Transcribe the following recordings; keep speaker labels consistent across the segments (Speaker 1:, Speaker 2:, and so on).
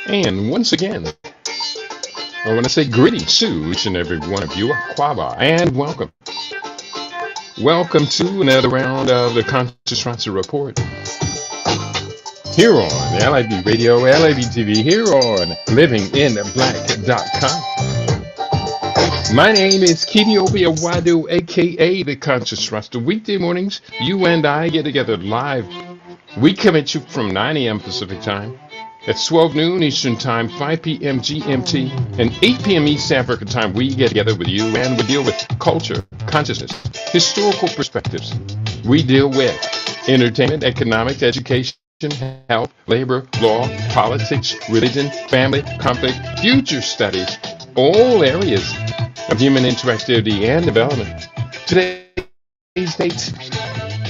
Speaker 1: And once again, I want to say greetings to each and every one of you, Aquaba, and welcome. Welcome to another round of the Conscious Monster Report here on LIBRadio, LIB TV, here on livingintheblack.com. My name is Kitty Wadu, aka the Conscious Monster. Weekday mornings, you and I get together live. We come at you from 9 a.m. Pacific Time. It's 12 noon Eastern Time, 5 p.m. GMT, and 8 p.m. East Africa Time. We get together with you and we deal with culture, consciousness, historical perspectives. We deal with entertainment, economics, education, health, labor, law, politics, religion, family, conflict, future studies, all areas of human interactivity and development. Today's date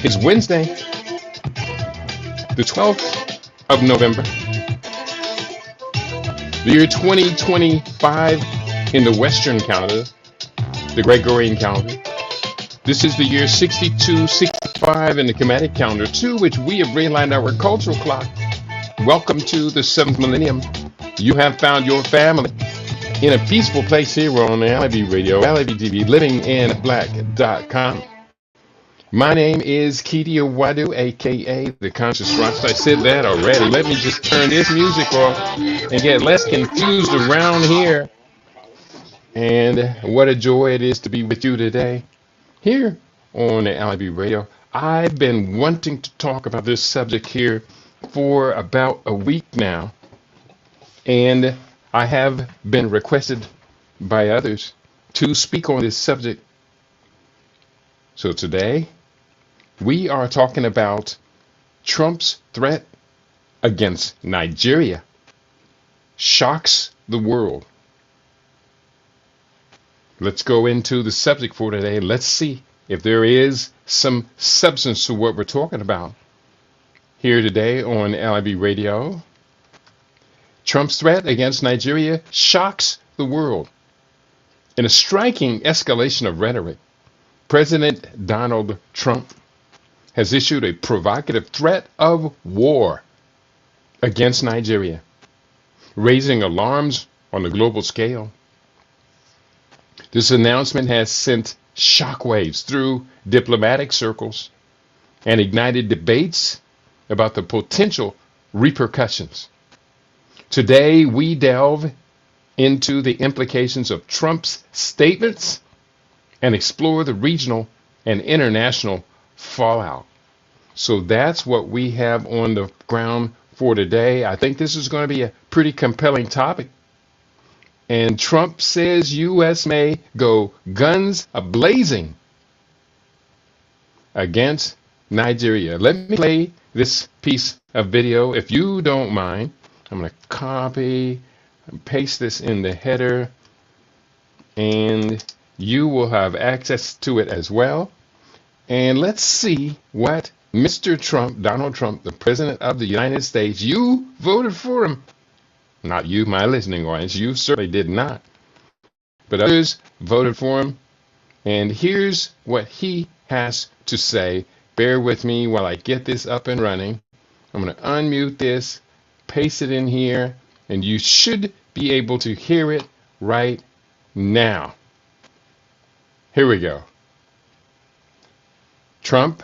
Speaker 1: is Wednesday, the 12th of November, the year 2025 in the Western calendar, the Gregorian calendar. This is the year 6265 in the Kemetic calendar, to which we have realigned our cultural clock. Welcome to the 7th millennium. You have found your family in a peaceful place here on LIBRadio, LIB TV, livinginblack.com. My name is Kitty Wadu, aka the Conscious Rockstar. I said that already. Let me just turn this music off and get less confused around here. And what a joy it is to be with you today here on LIB Radio. I've been wanting to talk about this subject here for about a week now, and I have been requested by others to speak on this subject. So today, we are talking about Trump's threat against Nigeria shocks the world. Let's go into the subject for today. Let's see if there is some substance to what we're talking about here today on LIB Radio. Trump's threat against Nigeria shocks the world. In a striking escalation of rhetoric, President Donald Trump has issued a provocative threat of war against Nigeria, raising alarms on the global scale. This announcement has sent shockwaves through diplomatic circles and ignited debates about the potential repercussions. Today, we delve into the implications of Trump's statements and explore the regional and international fallout. So that's what we have on the ground for today. I think this is going to be a pretty compelling topic. And Trump says U.S. may go guns a-blazing against Nigeria. Let me play this piece of video if you don't mind. I'm going to copy and paste this in the header, and you will have access to it as well. And let's see what Mr. Trump, Donald Trump, the President of the United States, you voted for him. Not you, my listening audience. You certainly did not. But others voted for him. And here's what he has to say. Bear with me while I get this up and running. I'm going to unmute this, paste it in here, and you should be able to hear it right now. Here we go. Trump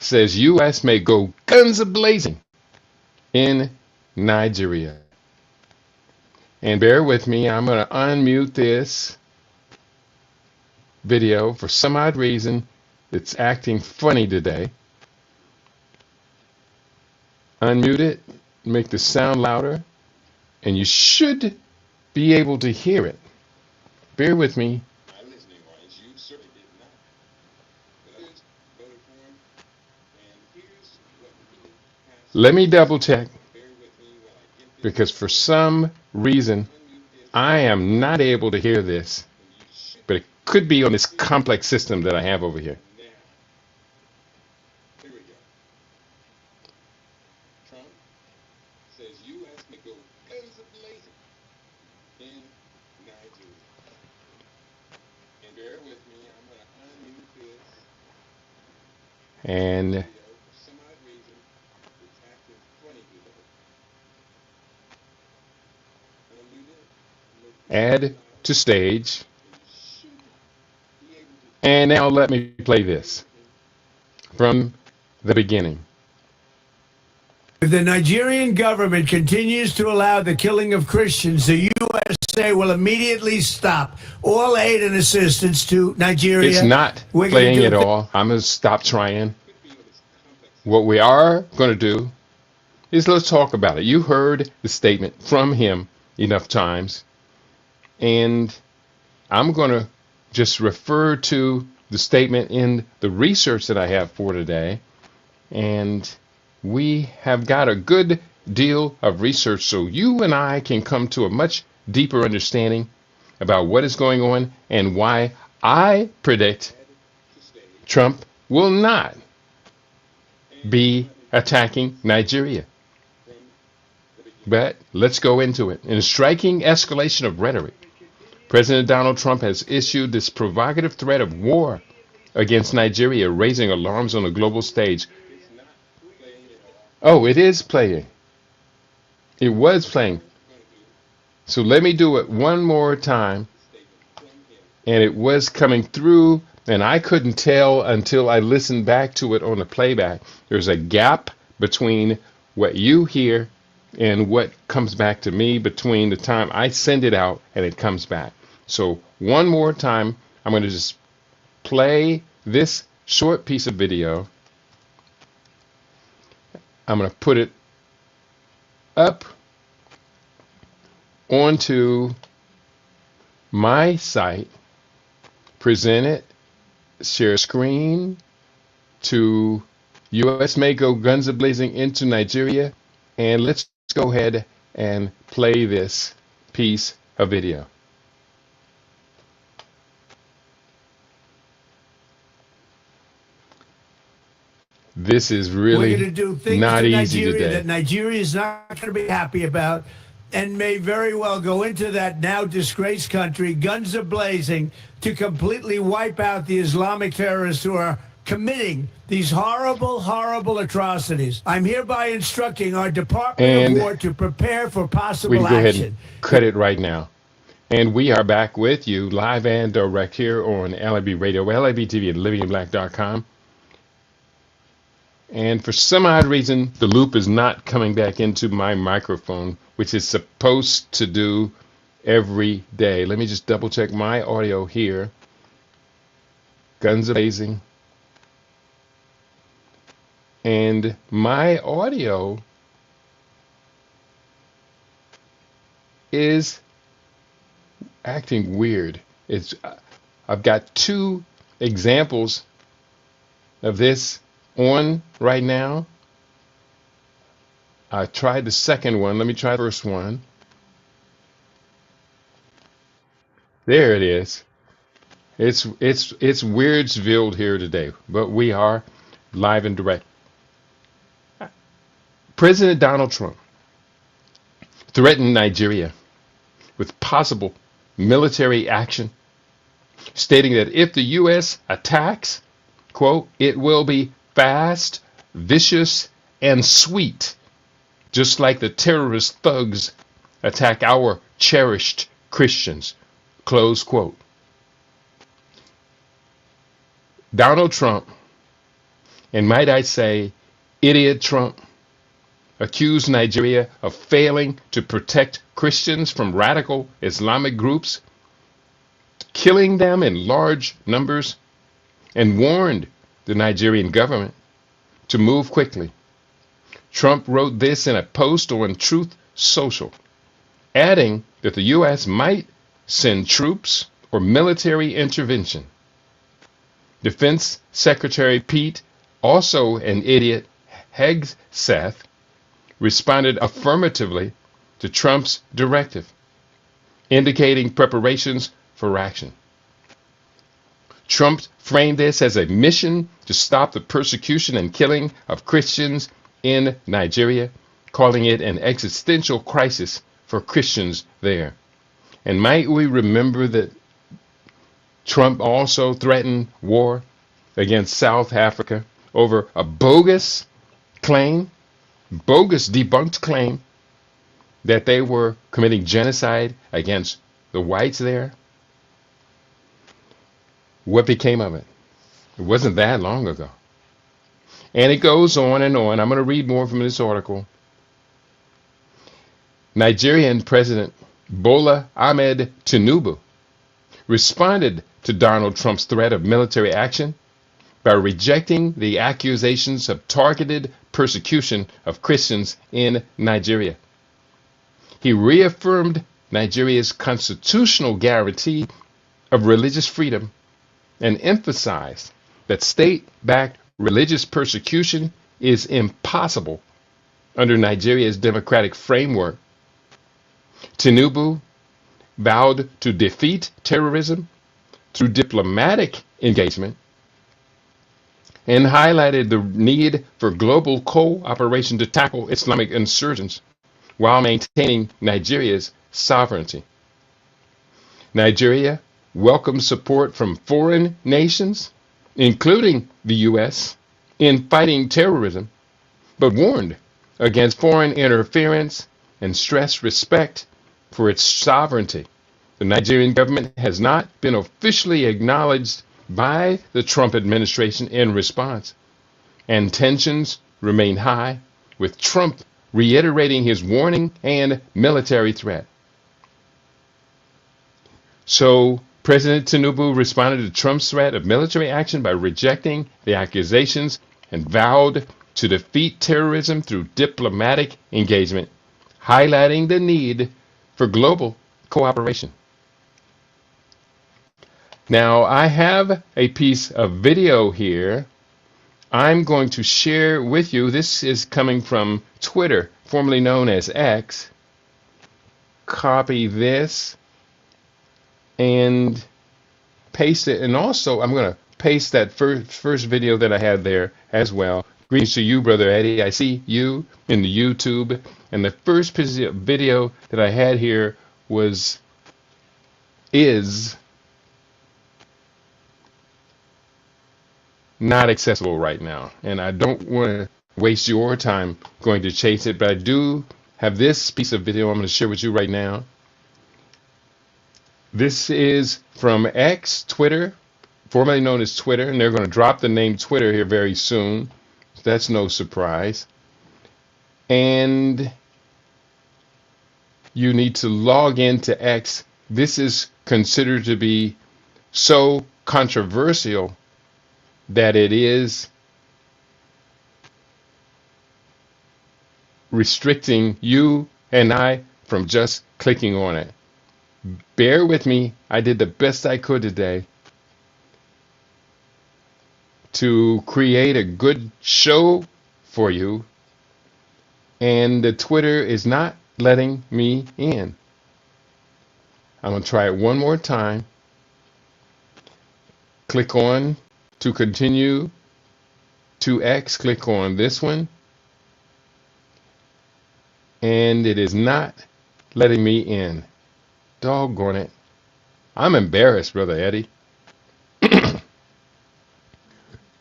Speaker 1: says U.S. may go guns a-blazing in Nigeria. And bear with me, I'm going to unmute this video. For some odd reason, it's acting funny today. Unmute it, make the sound louder, and you should be able to hear it. Bear with me. Let me double check, because for some reason I am not able to hear this, but it could be on this complex system that I have over here. Trump says U.S. may go guns a-blazing in Nigeria. And bear with me, I'm going to unmute this. And Add to stage. And now let me play this from the beginning.
Speaker 2: If the Nigerian government continues to allow the killing of Christians, the USA will immediately stop all aid and assistance to Nigeria.
Speaker 1: It's not playing at all. I'm going to stop trying. What we are going to do is let's talk about it. You heard the statement from him enough times, and I'm going to just refer to the statement in the research that I have for today, and we have got a good deal of research so you and I can come to a much deeper understanding about what is going on and why I predict Trump will not be attacking Nigeria. But let's go into it. In a striking escalation of rhetoric, President Donald Trump has issued this provocative threat of war against Nigeria, raising alarms on the global stage. Oh, it is playing. It was playing. So let me do it one more time. And it was coming through, and I couldn't tell until I listened back to it on the playback. There's a gap between what you hear and what comes back to me between the time I send it out and it comes back. So one more time, I'm going to just play this short piece of video. I'm going to put it up onto my site, present it, share screen to U.S. may go guns a-blazing into Nigeria, and let's go ahead and play this piece of video. This is really not easy today.
Speaker 2: That Nigeria is not going to be happy about, and may very well go into that now disgraced country, guns a-blazing, to completely wipe out the Islamic terrorists who are committing these horrible, horrible atrocities. I'm hereby instructing our Department of War to prepare for possible action.
Speaker 1: We can go ahead and cut it right now. And we are back with you live and direct here on LIBRadio, LIBTV at livingiblack.com. And for some odd reason, the loop is not coming back into my microphone, which is supposed to do every day. Let me just double check my audio here. Guns a-blazing. And my audio is acting weird. I've got two examples of this on right now. I tried the second one. Let me try the first one. There it is. It's Weirdsville here today, but we are live and direct. President Donald Trump threatened Nigeria with possible military action, stating that if the U.S. attacks, quote, it will be fast, vicious, and sweet, just like the terrorist thugs attack our cherished Christians, close quote. Donald Trump, and might I say, idiot Trump, accused Nigeria of failing to protect Christians from radical Islamic groups, killing them in large numbers, and warned the Nigerian government to move quickly. Trump wrote this in a post on Truth Social, adding that the U.S. might send troops or military intervention. Defense Secretary Pete, also an idiot, Hegseth, responded affirmatively to Trump's directive, indicating preparations for action. Trump framed this as a mission to stop the persecution and killing of Christians in Nigeria, calling it an existential crisis for Christians there. And might we remember that Trump also threatened war against South Africa over a bogus debunked claim that they were committing genocide against the whites there, what became of it? It wasn't that long ago. And it goes on and on. I'm going to read more from this article. Nigerian President Bola Ahmed Tinubu responded to Donald Trump's threat of military action by rejecting the accusations of targeted persecution of Christians in Nigeria. He reaffirmed Nigeria's constitutional guarantee of religious freedom and emphasized that state-backed religious persecution is impossible under Nigeria's democratic framework. Tinubu vowed to defeat terrorism through diplomatic engagement and highlighted the need for global cooperation to tackle Islamic insurgents while maintaining Nigeria's sovereignty. Nigeria welcomes support from foreign nations, including the U.S., in fighting terrorism, but warned against foreign interference and stressed respect for its sovereignty. The Nigerian government has not been officially acknowledged by the Trump administration in response, and tensions remain high, with Trump reiterating his warning and military threat. So President Tinubu responded to Trump's threat of military action by rejecting the accusations and vowed to defeat terrorism through diplomatic engagement, highlighting the need for global cooperation. Now, I have a piece of video here I'm going to share with you. This is coming from Twitter, formerly known as X. Copy this and paste it. And also, I'm going to paste that first video that I had there as well. Greetings to you, Brother Eddie. I see you in the YouTube. And the first video that I had here is not accessible right now. And I don't want to waste your time going to chase it, but I do have this piece of video I'm going to share with you right now. This is from X, Twitter, formerly known as Twitter, and they're going to drop the name Twitter here very soon. That's no surprise. And you need to log into X. This is considered to be so controversial that it is restricting you and I from just clicking on it. Bear with me. I did the best I could today to create a good show for you, and the Twitter is not letting me in. I'm going to try it one more time. Click on to continue to X. Click on this one, and it is not letting me in. Doggone it. I'm embarrassed, Brother Eddie.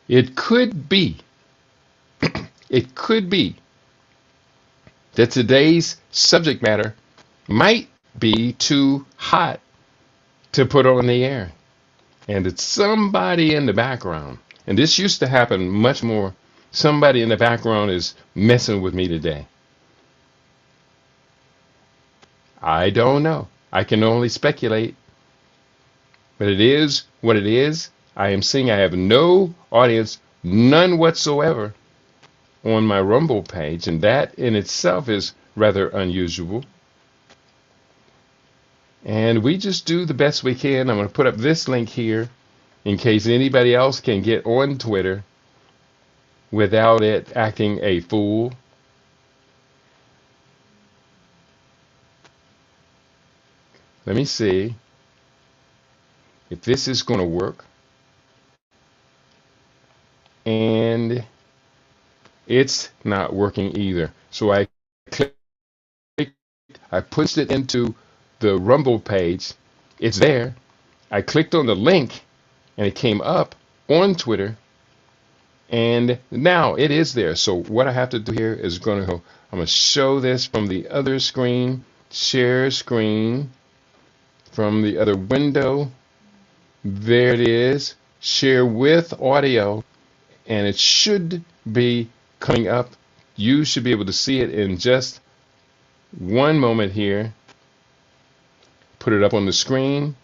Speaker 1: It could be that today's subject matter might be too hot to put on the air. And it's somebody in the background. And this used to happen much more. Somebody in the background is messing with me today. I don't know. I can only speculate. But it is what it is. I am seeing I have no audience, none whatsoever, on my Rumble page. And that in itself is rather unusual. And we just do the best we can. I'm going to put up this link here in case anybody else can get on Twitter without it acting a fool. Let me see if this is going to work. And it's not working either. So I pushed it into the Rumble page. It's there. I clicked on the link and it came up on Twitter, and now it is there. So what I have to do here is I'm going to show this from the other screen, share screen, from the other window. There it is. Share with audio, and it should be coming up. You should be able to see it in just one moment here. Put it up on the screen,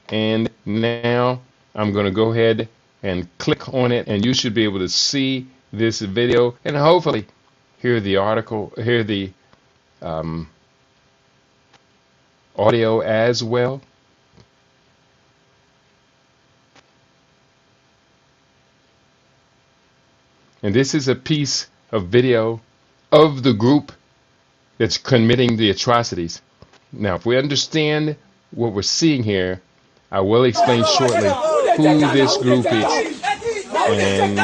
Speaker 1: and now I'm going to go ahead and click on it, and you should be able to see this video and hopefully hear the audio as well. And this is a piece of video of the group that's committing the atrocities. Now, if we understand what we're seeing here, I will explain shortly who this group is. And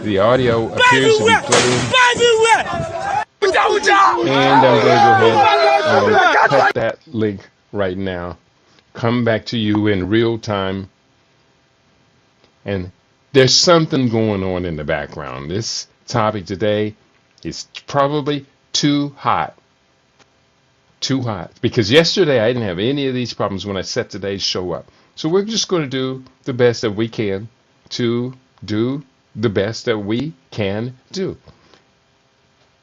Speaker 1: the audio appears to be playing. And I'm going to go ahead and cut that link right now. Come back to you in real time. And there's something going on in the background. This topic today is probably too hot. Too hot. Because yesterday I didn't have any of these problems when I set today's show up. So we're just going to do the best that we can to do the best that we can do.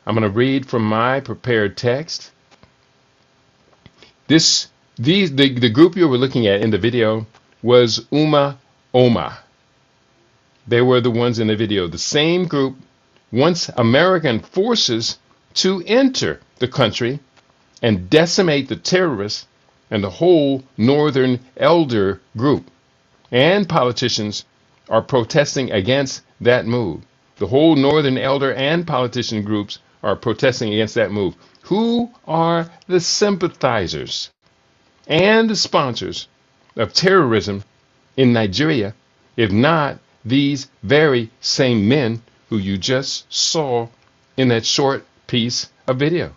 Speaker 1: I'm going to read from my prepared text. The group you were looking at in the video was Umma Oma. They were the ones in the video. The same group wants American forces to enter the country and decimate the terrorists and the whole Northern Elder group. And politicians are protesting against that move. The whole Northern Elder and politician groups are protesting against that move. Who are the sympathizers and the sponsors of terrorism in Nigeria, if not these very same men who you just saw in that short piece of video?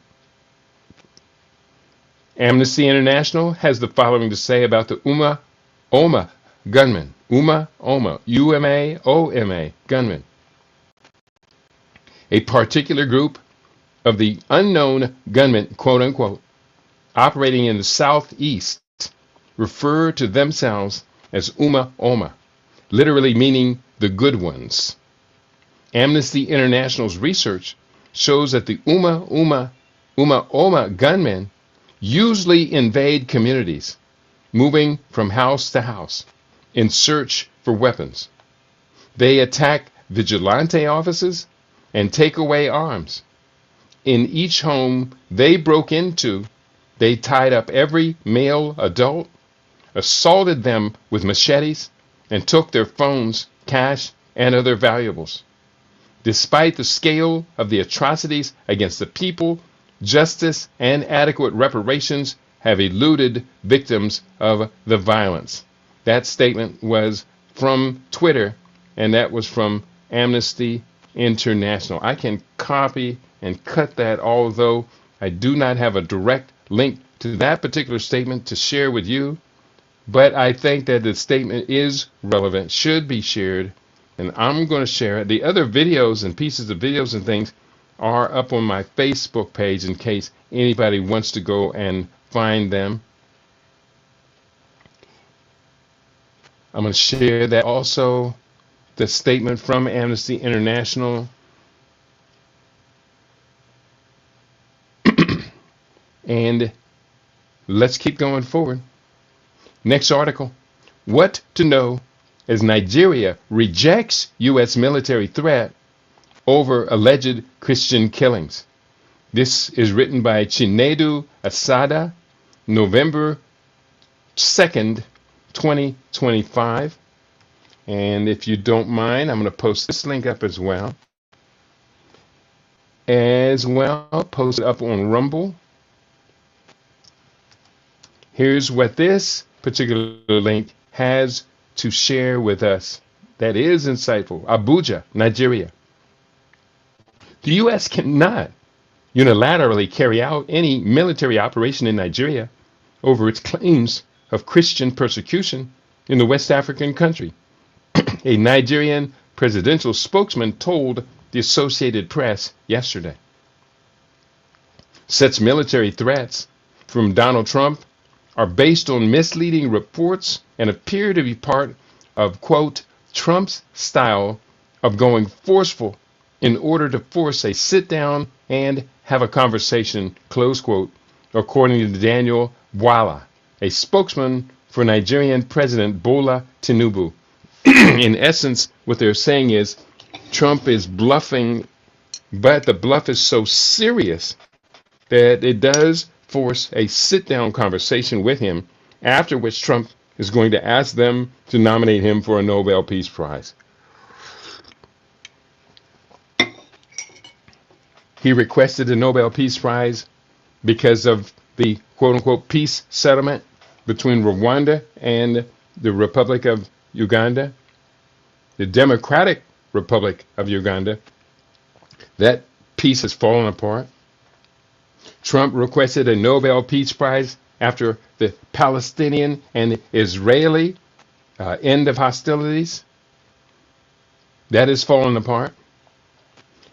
Speaker 1: Amnesty International has the following to say about the Umma Oma gunmen. Umma Oma, U-M-A-O-M-A, gunmen. A particular group of the unknown gunmen, quote unquote, operating in the southeast, refer to themselves as Umma Oma, literally meaning the good ones. Amnesty International's research shows that the Umma Oma gunmen usually invade communities, moving from house to house in search for weapons. They attack vigilante offices and take away arms. In each home they broke into, they tied up every male adult, assaulted them with machetes, and took their phones, cash, and other valuables. Despite the scale of the atrocities against the people, justice and adequate reparations have eluded victims of the violence. That statement was from Twitter, and that was from Amnesty International. I can copy and cut that, although I do not have a direct link to that particular statement to share with you. But I think that the statement is relevant, should be shared, and I'm going to share it. The other videos and pieces of videos and things are up on my Facebook page in case anybody wants to go and find them. I'm going to share that also, the statement from Amnesty International. And let's keep going forward. Next article. What to know as Nigeria rejects U.S. military threat over alleged Christian killings. This is written by Chinedu Asada, November 2nd, 2025. And if you don't mind, I'm going to post this link up as well. Post it up on Rumble. Here's what this particular link has to share with us that is insightful. Abuja, Nigeria. The U.S. cannot unilaterally carry out any military operation in Nigeria over its claims of Christian persecution in the West African country. A Nigerian presidential spokesman told the Associated Press yesterday. Such military threats from Donald Trump are based on misleading reports and appear to be part of, quote, Trump's style of going forceful in order to force a sit down and have a conversation, close quote, according to Daniel Bwala, a spokesman for Nigerian President Bola Tinubu. In essence, what they're saying is Trump is bluffing, but the bluff is so serious that it does force a sit-down conversation with him, after which Trump is going to ask them to nominate him for a Nobel Peace Prize. He requested the Nobel Peace Prize because of the quote-unquote peace settlement between Rwanda and the Republic of Uganda, the Democratic Republic of Uganda. That peace has fallen apart. Trump requested a Nobel Peace Prize after the Palestinian and Israeli end of hostilities. That has fallen apart.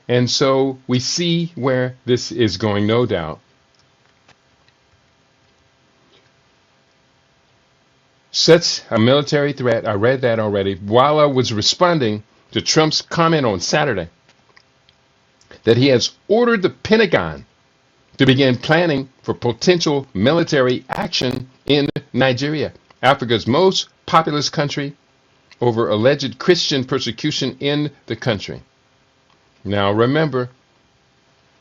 Speaker 1: And so we see where this is going, no doubt. Such a military threat, I read that already. Bwala was responding to Trump's comment on Saturday that he has ordered the Pentagon to begin planning for potential military action in Nigeria, Africa's most populous country, over alleged Christian persecution in the country. Now remember,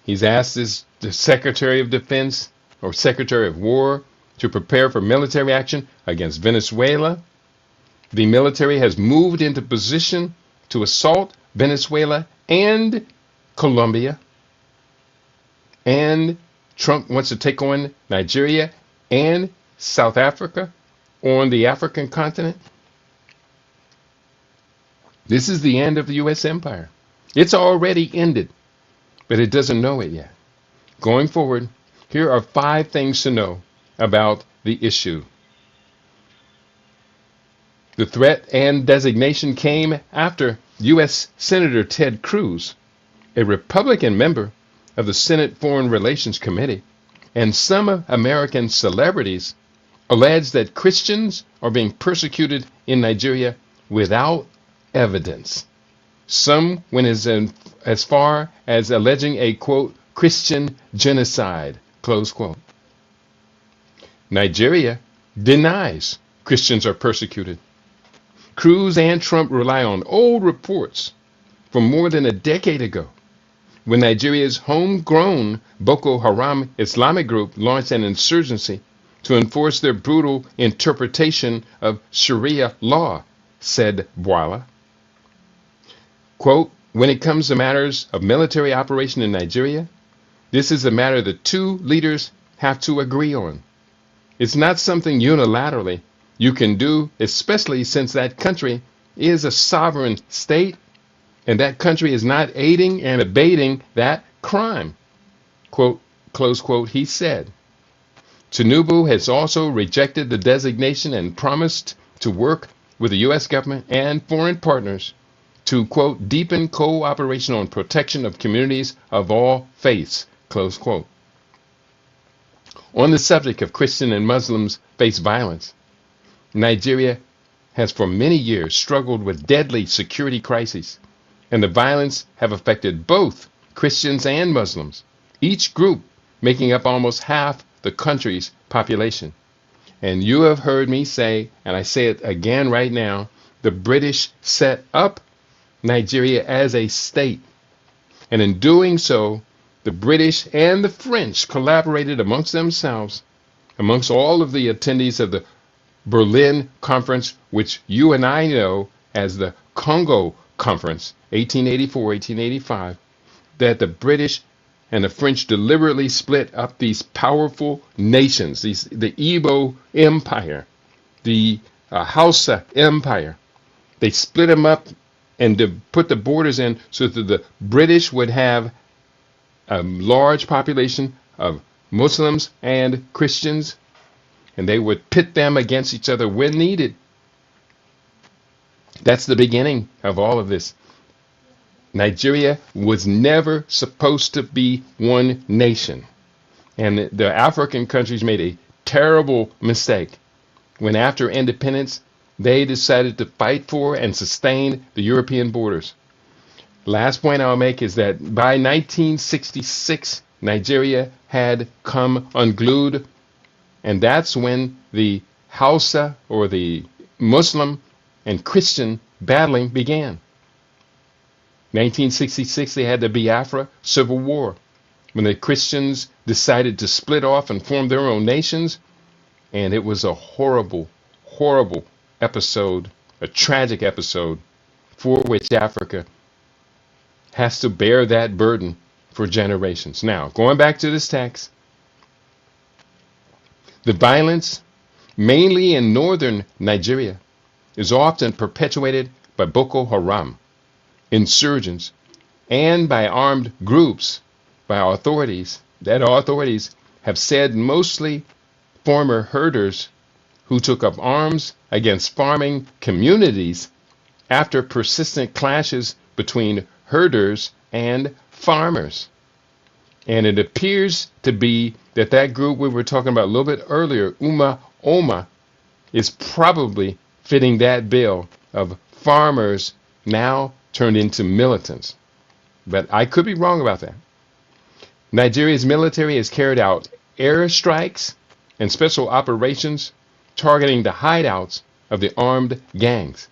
Speaker 1: he's asked the Secretary of Defense or Secretary of War to prepare for military action against Venezuela. The military has moved into position to assault Venezuela and Colombia. And Trump wants to take on Nigeria and South Africa on the African continent. This is the end of the U.S. empire. It's already ended, but it doesn't know it yet. Going forward, here are 5 things to know about the issue. The threat and designation came after U.S. Senator Ted Cruz, a Republican member of the Senate Foreign Relations Committee, and some American celebrities alleged that Christians are being persecuted in Nigeria without evidence. Some went as far as alleging a, quote, Christian genocide, close quote. Nigeria denies Christians are persecuted. Cruz and Trump rely on old reports from more than a decade ago, when Nigeria's homegrown Boko Haram Islamic group launched an insurgency to enforce their brutal interpretation of Sharia law, said Bwala. Quote, when it comes to matters of military operation in Nigeria, this is a matter the 2 leaders have to agree on. It's not something unilaterally you can do, especially since that country is a sovereign state and that country is not aiding and abating that crime, quote, close quote, he said. Tinubu has also rejected the designation and promised to work with the U.S. government and foreign partners to, quote, deepen cooperation on protection of communities of all faiths, close quote. On the subject of Christian and Muslims face violence, Nigeria has for many years struggled with deadly security crises, and the violence have affected both Christians and Muslims, each group making up almost half the country's population. And you have heard me say, and I say it again right now, the British set up Nigeria as a state. And in doing so, the British and the French collaborated amongst themselves, amongst all of the attendees of the Berlin Conference, which you and I know as the Congo Conference, 1884-1885, that the British and the French deliberately split up these powerful nations, the Igbo Empire, the Hausa Empire. They split them up and to put the borders in so that the British would have a large population of Muslims and Christians, and they would pit them against each other when needed. That's the beginning of all of this. Nigeria was never supposed to be one nation. And the African countries made a terrible mistake when, after independence, they decided to fight for and sustain the European borders. Last point I'll make is that by 1966, Nigeria had come unglued, and that's when the Hausa, or the Muslim and Christian battling, began. 1966, they had the Biafra Civil War, when the Christians decided to split off and form their own nations, and it was a horrible, horrible episode, a tragic episode, for which Africa has to bear that burden for generations. Now, going back to this text, the violence, mainly in northern Nigeria, is often perpetuated by Boko Haram insurgents and by armed groups, by authorities have said mostly former herders who took up arms against farming communities after persistent clashes between herders and farmers. And it appears to be that group we were talking about a little bit earlier, Oma, is probably fitting that bill of farmers now turned into militants. But I could be wrong about that. Nigeria's military has carried out airstrikes and special operations targeting the hideouts of the armed gangs.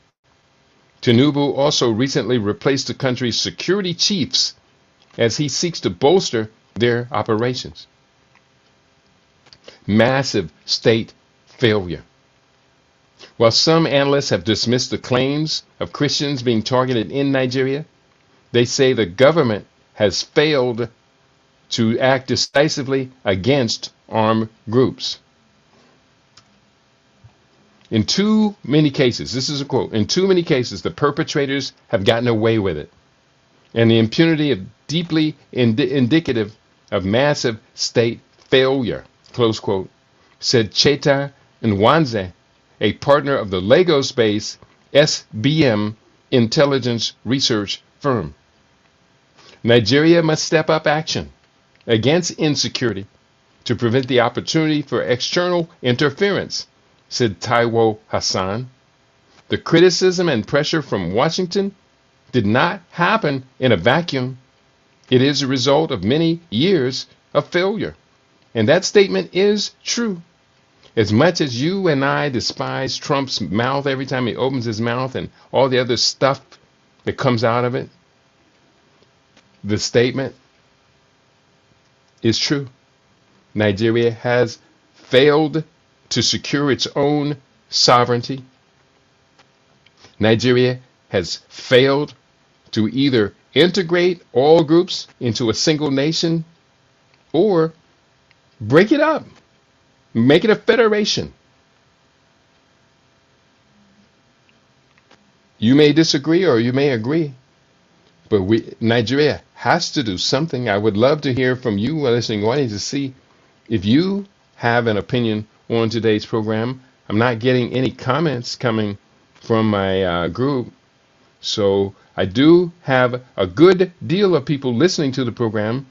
Speaker 1: Tinubu also recently replaced the country's security chiefs as he seeks to bolster their operations. Massive state failure. While some analysts have dismissed the claims of Christians being targeted in Nigeria, they say the government has failed to act decisively against armed groups. In too many cases, this is a quote, in too many cases, the perpetrators have gotten away with it. And the impunity is deeply indicative of massive state failure, close quote, said Cheta Nwanze, a partner of the Lagos-based SBM intelligence research firm. Nigeria must step up action against insecurity to prevent the opportunity for external interference, said Taiwo Hassan. The criticism and pressure from Washington did not happen in a vacuum. It is a result of many years of failure. And that statement is true. As much as you and I despise Trump's mouth every time he opens his mouth and all the other stuff that comes out of it, the statement is true. Nigeria has failed to secure its own sovereignty. Nigeria has failed to either integrate all groups into a single nation or break it up, make it a federation. You may disagree or you may agree, but Nigeria has to do something. I would love to hear from you, listening audience, to see if you have an opinion on today's program. I'm not getting any comments coming from my group. So I do have a good deal of people listening to the program,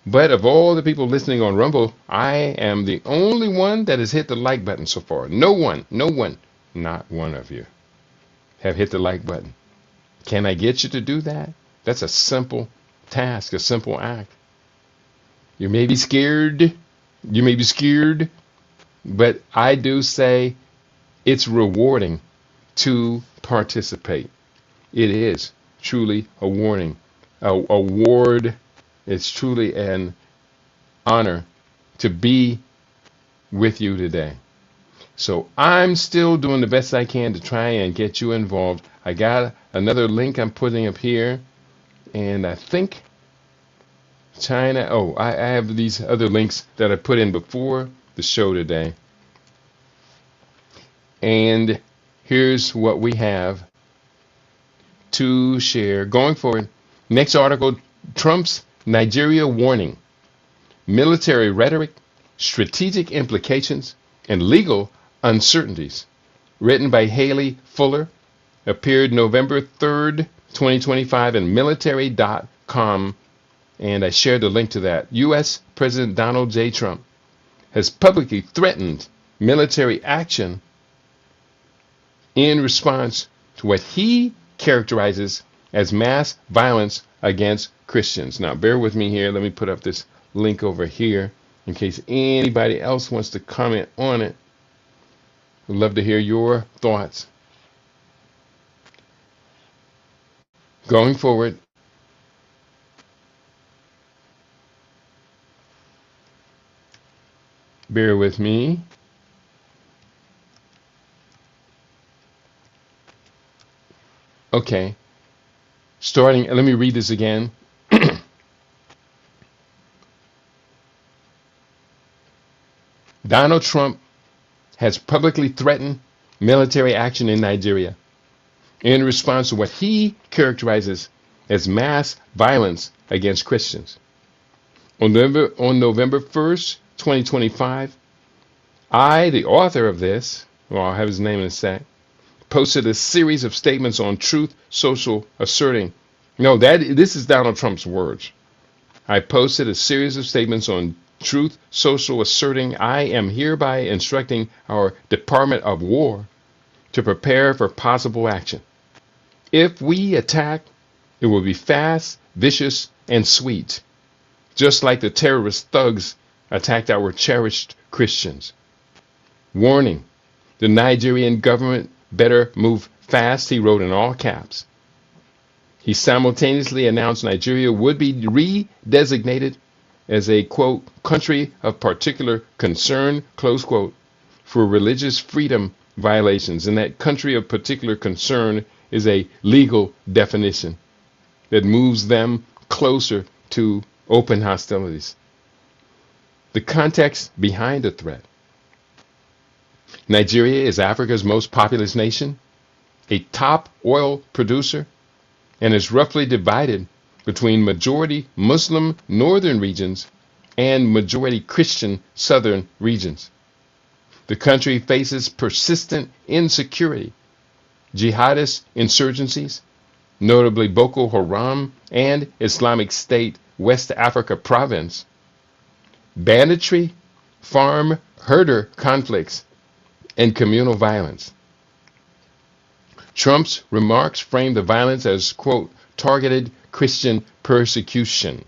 Speaker 1: but of all the people listening on Rumble, I am the only one that has hit the like button so far. No one, not one of you have hit the like button. Can I get you to do that? That's a simple task, a simple act. You may be scared, but I do say it's rewarding to participate. It is truly a award. It's truly an honor to be with you today. So I'm still doing the best I can to try and get you involved. I got another link I'm putting up here, and I think China. Oh, I have these other links that I put in before the show today. And here's what we have to share going forward. Next article, Trump's Nigeria warning, military rhetoric, strategic implications, and legal uncertainties. Written by Haley Fuller, appeared November 3rd, 2025 and military.com, and I shared the link to that. U.S. President Donald J. Trump has publicly threatened military action in response to what he characterizes as mass violence against Christians. Now, bear with me here. Let me put up this link over here in case anybody else wants to comment on it. I'd love to hear your thoughts. Going forward, bear with me. Okay. Starting, let me read this again. Donald Trump has publicly threatened military action in Nigeria in response to what he characterizes as mass violence against Christians. On November 1st, 2025, I, the author of this, well, I'll have his name in a sec, posted a series of statements on Truth Social asserting, no, this is Donald Trump's words. I posted a series of statements on Truth Social asserting, I am hereby instructing our Department of War to prepare for possible action. If we attack, it will be fast, vicious, and sweet, just like the terrorist thugs attacked our cherished Christians. Warning, the Nigerian government better move fast, he wrote in all caps. He simultaneously announced Nigeria would be redesignated as a, quote, country of particular concern, close quote, for religious freedom violations. And that country of particular concern is a legal definition that moves them closer to open hostilities. The context behind the threat. Nigeria is Africa's most populous nation, a top oil producer, and is roughly divided between majority Muslim northern regions and majority Christian southern regions. The country faces persistent insecurity, jihadist insurgencies, notably Boko Haram and Islamic State West Africa province, banditry, farm herder conflicts, and communal violence. Trump's remarks framed the violence as, quote, targeted Christian persecution,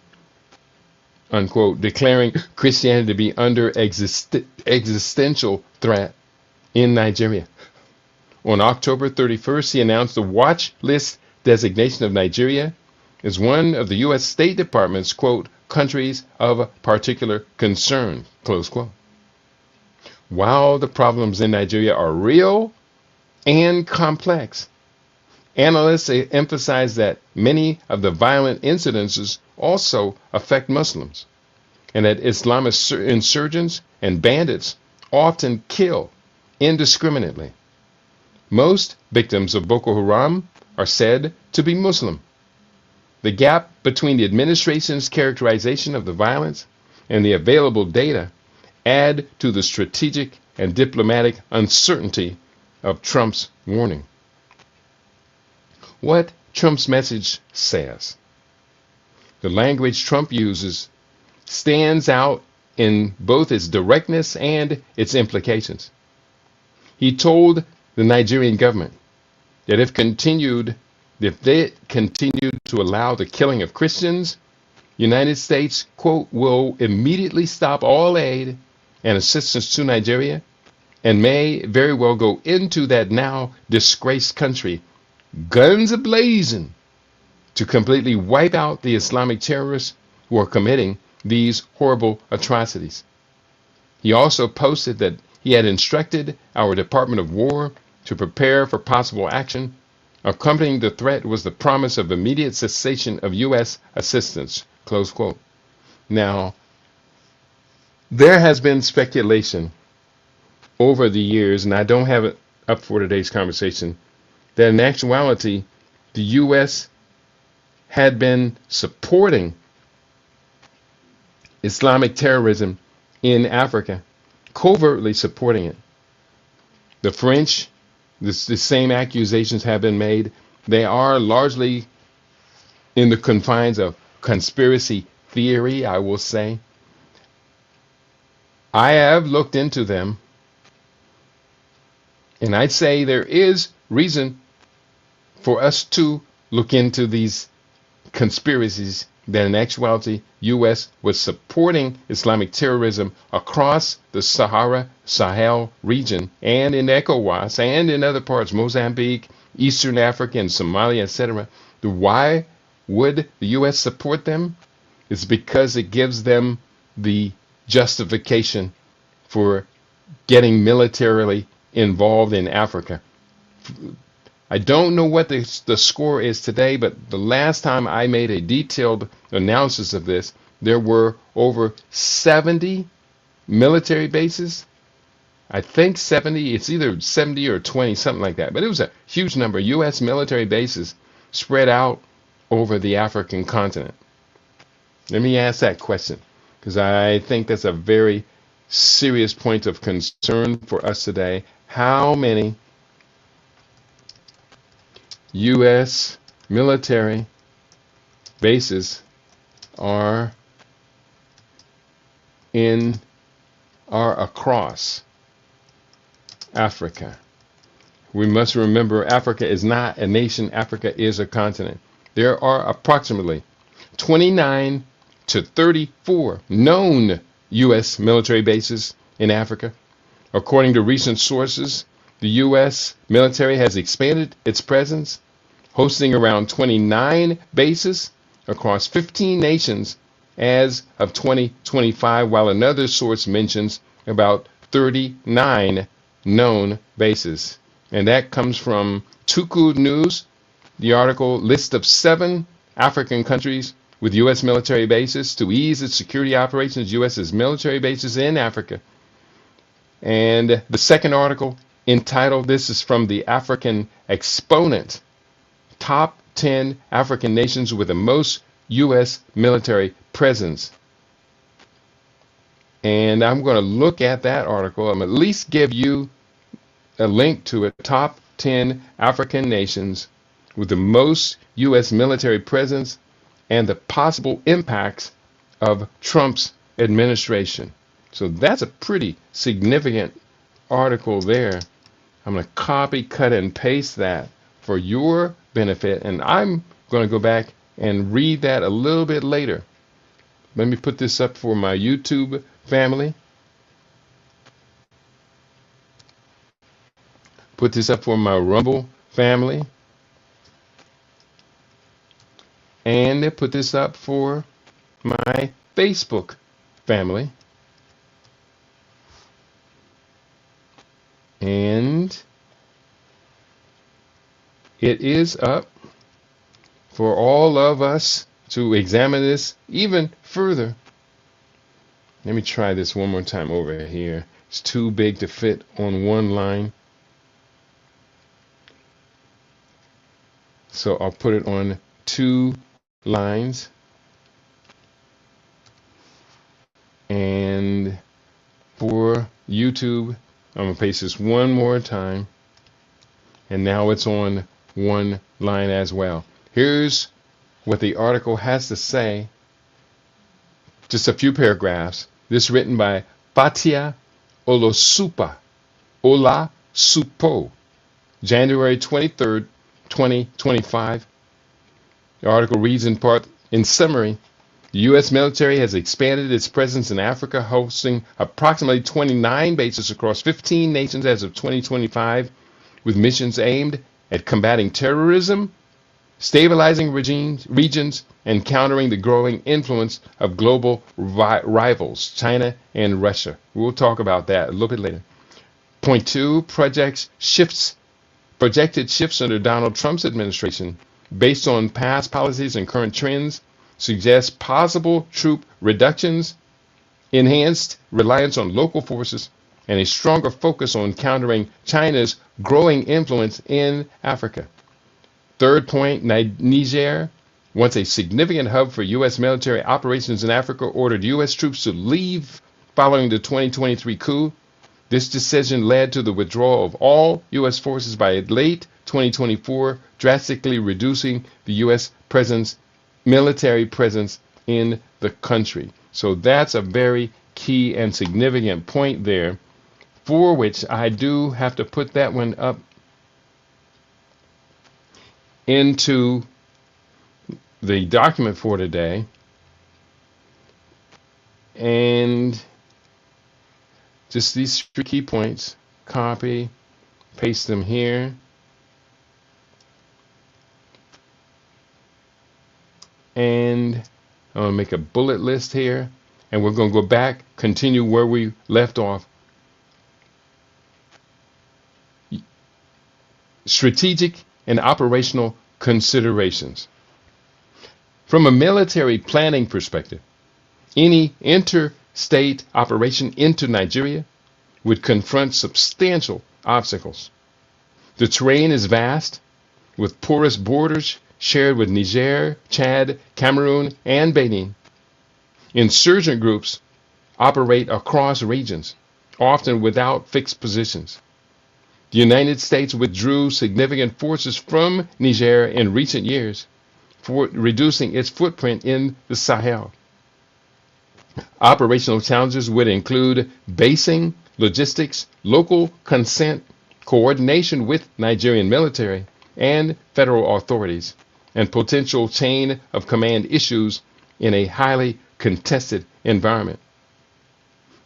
Speaker 1: unquote, declaring Christianity to be under existential threat in Nigeria. On October 31st, he announced the watch list designation of Nigeria as one of the U.S. State Department's, quote, countries of particular concern, close quote. While the problems in Nigeria are real and complex, analysts emphasize that many of the violent incidences also affect Muslims, and that Islamist insurgents and bandits often kill indiscriminately. Most victims of Boko Haram are said to be Muslim. The gap between the administration's characterization of the violence and the available data add to the strategic and diplomatic uncertainty of Trump's warning. What Trump's message says. The language Trump uses stands out in both its directness and its implications. He told the Nigerian government that if they continued to allow the killing of Christians, the United States, quote, will immediately stop all aid and assistance to Nigeria and may very well go into that now disgraced country, guns a-blazing, to completely wipe out the Islamic terrorists who are committing these horrible atrocities. He also posted that he had instructed our Department of War to prepare for possible action. Accompanying the threat was the promise of immediate cessation of U.S. assistance, close quote. Now, there has been speculation over the years, and I don't have it up for today's conversation, that in actuality, the U.S. had been supporting Islamic terrorism in Africa, covertly supporting it. The French, the same accusations have been made. they are largely in the confines of conspiracy theory, I will say. I have looked into them, and I'd say there is reason for us to look into these conspiracies that in actuality U.S. was supporting Islamic terrorism across the Sahel region and in ECOWAS and in other parts, Mozambique, Eastern Africa, and Somalia, etc. Why would the U.S. support them? It's because it gives them the justification for getting militarily involved in Africa. I don't know what the score is today, but the last time I made a detailed analysis of this, there were over 70 military bases. I think 70, it's either 70 or 20, something like that. But it was a huge number, U.S. military bases spread out over the African continent. Let me ask that question, because I think that's a very serious point of concern for us today. How many U.S. military bases are across Africa? We must remember Africa is not a nation. Africa is a continent. There are approximately 29 to 34 known U.S. military bases in Africa. According to recent sources, the U.S. military has expanded its presence, hosting around 29 bases across 15 nations as of 2025, while another source mentions about 39 known bases. And that comes from Tuku News. The article list of 7 African countries with U.S. military bases to ease its security operations. U.S. has military bases in Africa. And the second article entitled, this is from the African Exponent, Top 10 African Nations with the Most U.S. Military Presence. And I'm going to look at that article. I'm at least give you a link to it. Top 10 African nations with the most U.S. military presence and the possible impacts of Trump's administration. So that's a pretty significant article there. I'm going to copy, cut, and paste that for your benefit, and I'm going to go back and read that a little bit later. Let me put this up for my YouTube family. Put this up for my Rumble family. And put this up for my Facebook family. And it is up for all of us to examine this even further. Let me try this one more time over here. It's too big to fit on one line. So I'll put it on 2 lines. And for YouTube, I'm going to paste this one more time. And now it's on 1 line as well. Here's what the article has to say. Just a few paragraphs. This written by Fatia Olasupo, January 23rd, 2025. The article reads in part, in summary, the U.S. military has expanded its presence in Africa, hosting approximately 29 bases across 15 nations as of 2025, with missions aimed at combating terrorism, stabilizing regions, and countering the growing influence of global rivals, China and Russia. We'll talk about that a little bit later. Point 2, projected shifts under Donald Trump's administration, based on past policies and current trends, suggest possible troop reductions, enhanced reliance on local forces, and a stronger focus on countering China's growing influence in Africa. Third point, Niger, once a significant hub for U.S. military operations in Africa, ordered U.S. troops to leave following the 2023 coup. This decision led to the withdrawal of all U.S. forces by late 2024, drastically reducing the U.S. military presence in the country. So that's a very key and significant point there, for which I do have to put that one up into the document for today. And just these 3 key points, copy, paste them here. And I'm going to make a bullet list here, and we're going to go back, continue where we left off. Strategic and operational considerations. From a military planning perspective, any interstate operation into Nigeria would confront substantial obstacles. The terrain is vast, with porous borders shared with Niger, Chad, Cameroon, and Benin. Insurgent groups operate across regions, often without fixed positions. The United States withdrew significant forces from Niger in recent years, reducing its footprint in the Sahel. Operational challenges would include basing, logistics, local consent, coordination with Nigerian military and federal authorities, and potential chain of command issues in a highly contested environment.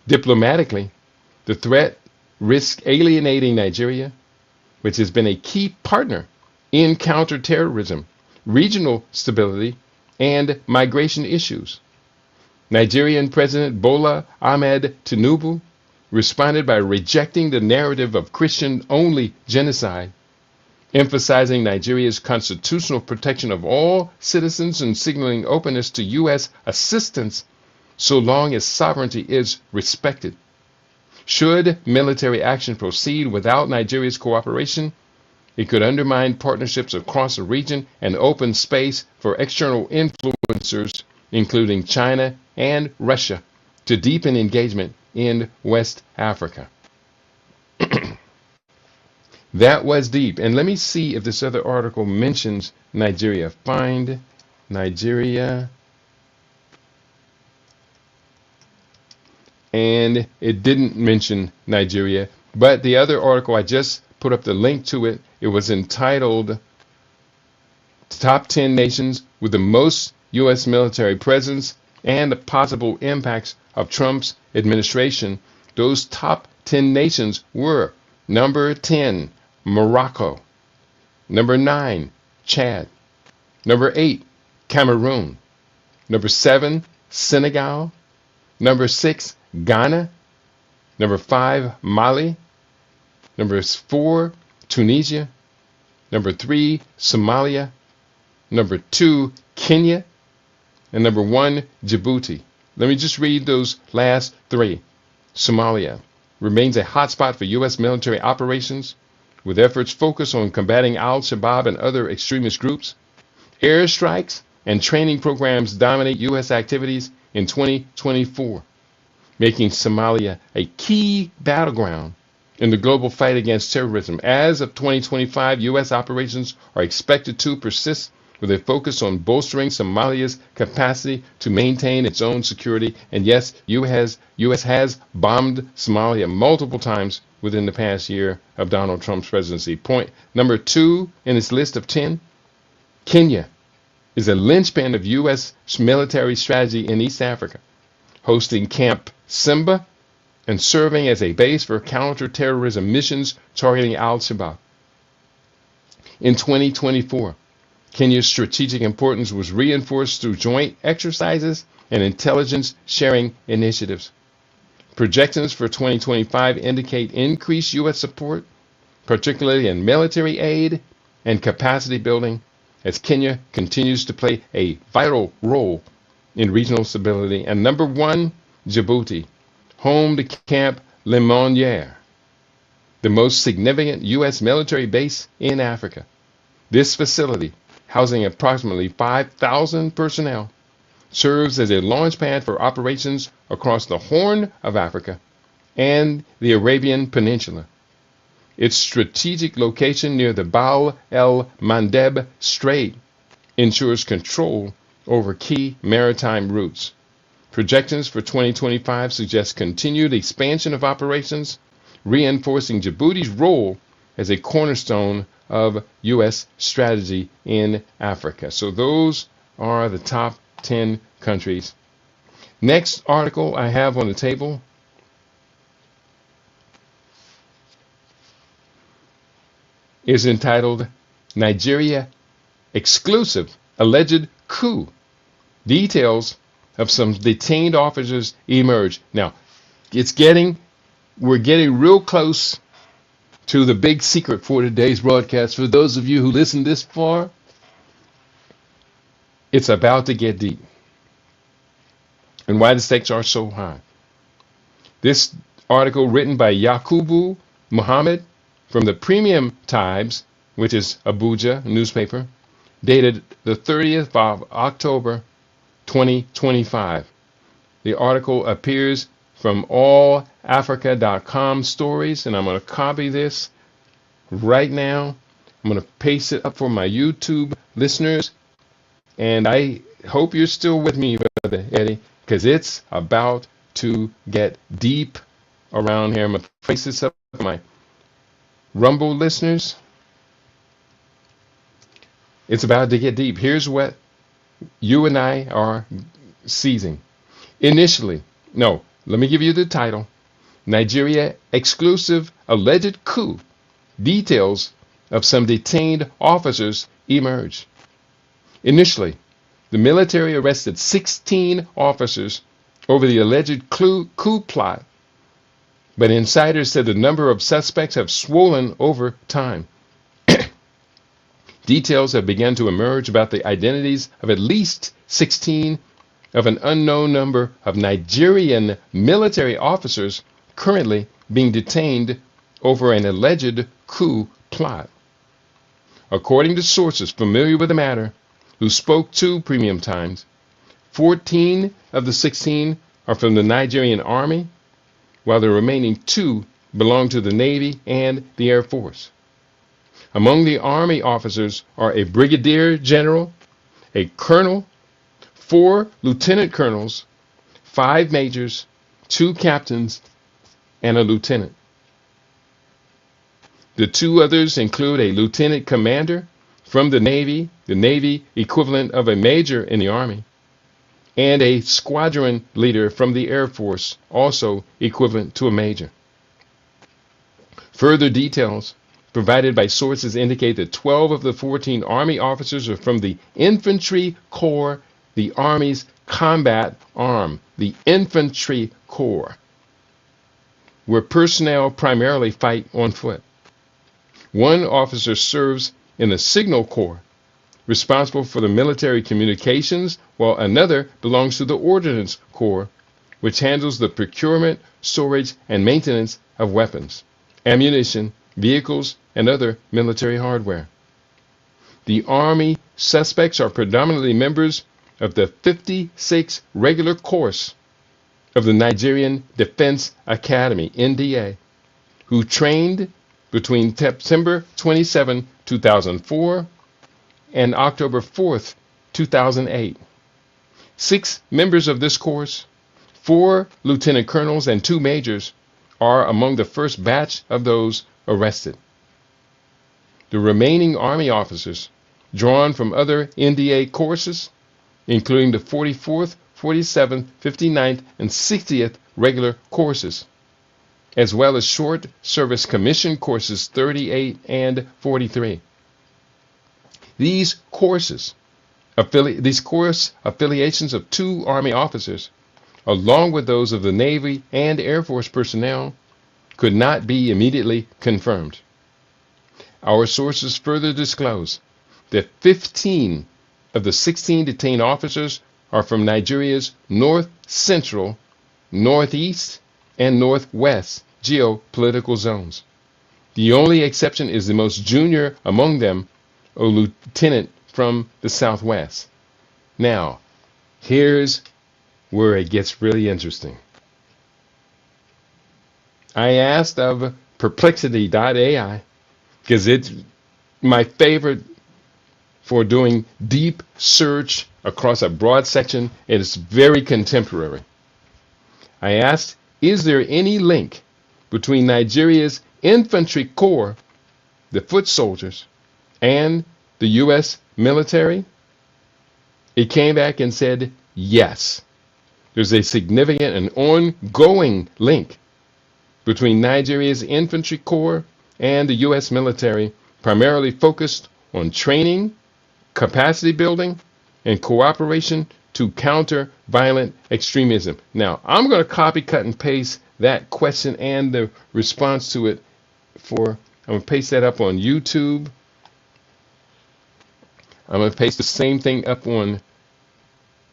Speaker 1: Diplomatically, the threat risks alienating Nigeria, which has been a key partner in counterterrorism, regional stability, and migration issues. Nigerian President Bola Ahmed Tinubu responded by rejecting the narrative of Christian-only genocide, emphasizing Nigeria's constitutional protection of all citizens and signaling openness to U.S. assistance so long as sovereignty is respected. Should military action proceed without Nigeria's cooperation, it could undermine partnerships across the region and open space for external influencers, including China and Russia, to deepen engagement in West Africa. That was deep. And let me see if this other article mentions Nigeria. Find Nigeria. And it didn't mention Nigeria. But the other article, I just put up the link to it. It was entitled Top 10 Nations with the Most U.S. Military Presence and the Possible Impacts of Trump's Administration. Those top 10 nations were number 10, Morocco. Number 9, Chad. Number 8, Cameroon. Number 7, Senegal. Number 6, Ghana. Number 5, Mali. Number 4, Tunisia. Number 3, Somalia. Number 2, Kenya. And number 1, Djibouti. Let me just read those last 3. Somalia remains a hotspot for U.S. military operations, with efforts focused on combating al-Shabaab and other extremist groups. Airstrikes and training programs dominate U.S. activities in 2024, making Somalia a key battleground in the global fight against terrorism. As of 2025, U.S. operations are expected to persist with a focus on bolstering Somalia's capacity to maintain its own security. And yes, U.S. has bombed Somalia multiple times within the past year of Donald Trump's presidency. Point number 2 in its list of 10, Kenya is a linchpin of U.S. military strategy in East Africa, hosting Camp Simba and serving as a base for counterterrorism missions targeting al-Shabaab. In 2024, Kenya's strategic importance was reinforced through joint exercises and intelligence sharing initiatives. Projections for 2025 indicate increased U.S. support, particularly in military aid and capacity building, as Kenya continues to play a vital role in regional stability. And number 1, Djibouti, home to Camp Lemonnier, the most significant U.S. military base in Africa. This facility, housing approximately 5,000 personnel, serves as a launch pad for operations across the Horn of Africa and the Arabian Peninsula. Its strategic location near the Bab el-Mandeb Strait ensures control over key maritime routes. Projections for 2025 suggest continued expansion of operations, reinforcing Djibouti's role as a cornerstone of U.S. strategy in Africa. So those are the top 10 countries. Next article I have on the table is entitled Nigeria Exclusive Alleged Coup. Details of some detained officers emerge. Now, we're getting real close to the big secret for today's broadcast. For those of you who listened this far, it's about to get deep. And why the stakes are so high. This article written by Yakubu Muhammad from the Premium Times, which is Abuja newspaper, dated the 30th of October 2025. The article appears from allafrica.com stories, and I'm going to copy this right now. I'm going to paste it up for my YouTube listeners, and I hope you're still with me, Brother Eddie, because it's about to get deep around here. I'm going to paste this up for my Rumble listeners. It's about to get deep. Here's what you and I are seizing. Let me give you the title. Nigeria Exclusive Alleged Coup. Details of some detained officers emerge. Initially, the military arrested 16 officers over the alleged coup plot, but insiders said the number of suspects have swollen over time. Details have begun to emerge about the identities of at least 16 of an unknown number of Nigerian military officers currently being detained over an alleged coup plot. According to sources familiar with the matter, who spoke to Premium Times, 14 of the 16 are from the Nigerian Army, while the remaining 2 belong to the Navy and the Air Force. Among the Army officers are a brigadier general, a colonel, 4 lieutenant colonels, 5 majors, 2 captains, and a lieutenant. The 2 others include a lieutenant commander from the Navy equivalent of a major in the Army, and a squadron leader from the Air Force, also equivalent to a major. Further details provided by sources indicate that 12 of the 14 Army officers are from the Infantry Corps, the Army's combat arm, the Infantry Corps, where personnel primarily fight on foot. 1 officer serves in the Signal Corps, responsible for the military communications, while another belongs to the Ordnance Corps, which handles the procurement, storage, and maintenance of weapons, ammunition, vehicles, and other military hardware. The Army suspects are predominantly members of the 56 regular course of the Nigerian Defense Academy, NDA, who trained between September 27, 2004 and October 4th, 2008. 6 members of this course, 4 lieutenant colonels and 2 majors, are among the first batch of those arrested. The remaining Army officers, drawn from other NDA courses, including the 44th, 47th, 59th, and 60th regular courses, as well as short service commission courses 38 and 43. These course affiliations of 2 Army officers, along with those of the Navy and Air Force personnel, could not be immediately confirmed. Our sources further disclose that 15 of the 16 detained officers are from Nigeria's north central, northeast, and northwest geopolitical zones. The only exception is the most junior among them, a lieutenant from the southwest. Now, here's where it gets really interesting. I asked of perplexity.ai because it's my favorite for doing deep search across a broad section. And it's very contemporary. I asked, is there any link between Nigeria's infantry corps, the foot soldiers, and the U.S. military? It came back and said, yes. There's a significant and ongoing link between Nigeria's infantry corps and the U.S. military, primarily focused on training, capacity building, and cooperation to counter violent extremism. Now, I'm going to copy, cut, and paste that question and the response to it I'm going to paste that up on YouTube. I'm going to paste the same thing up on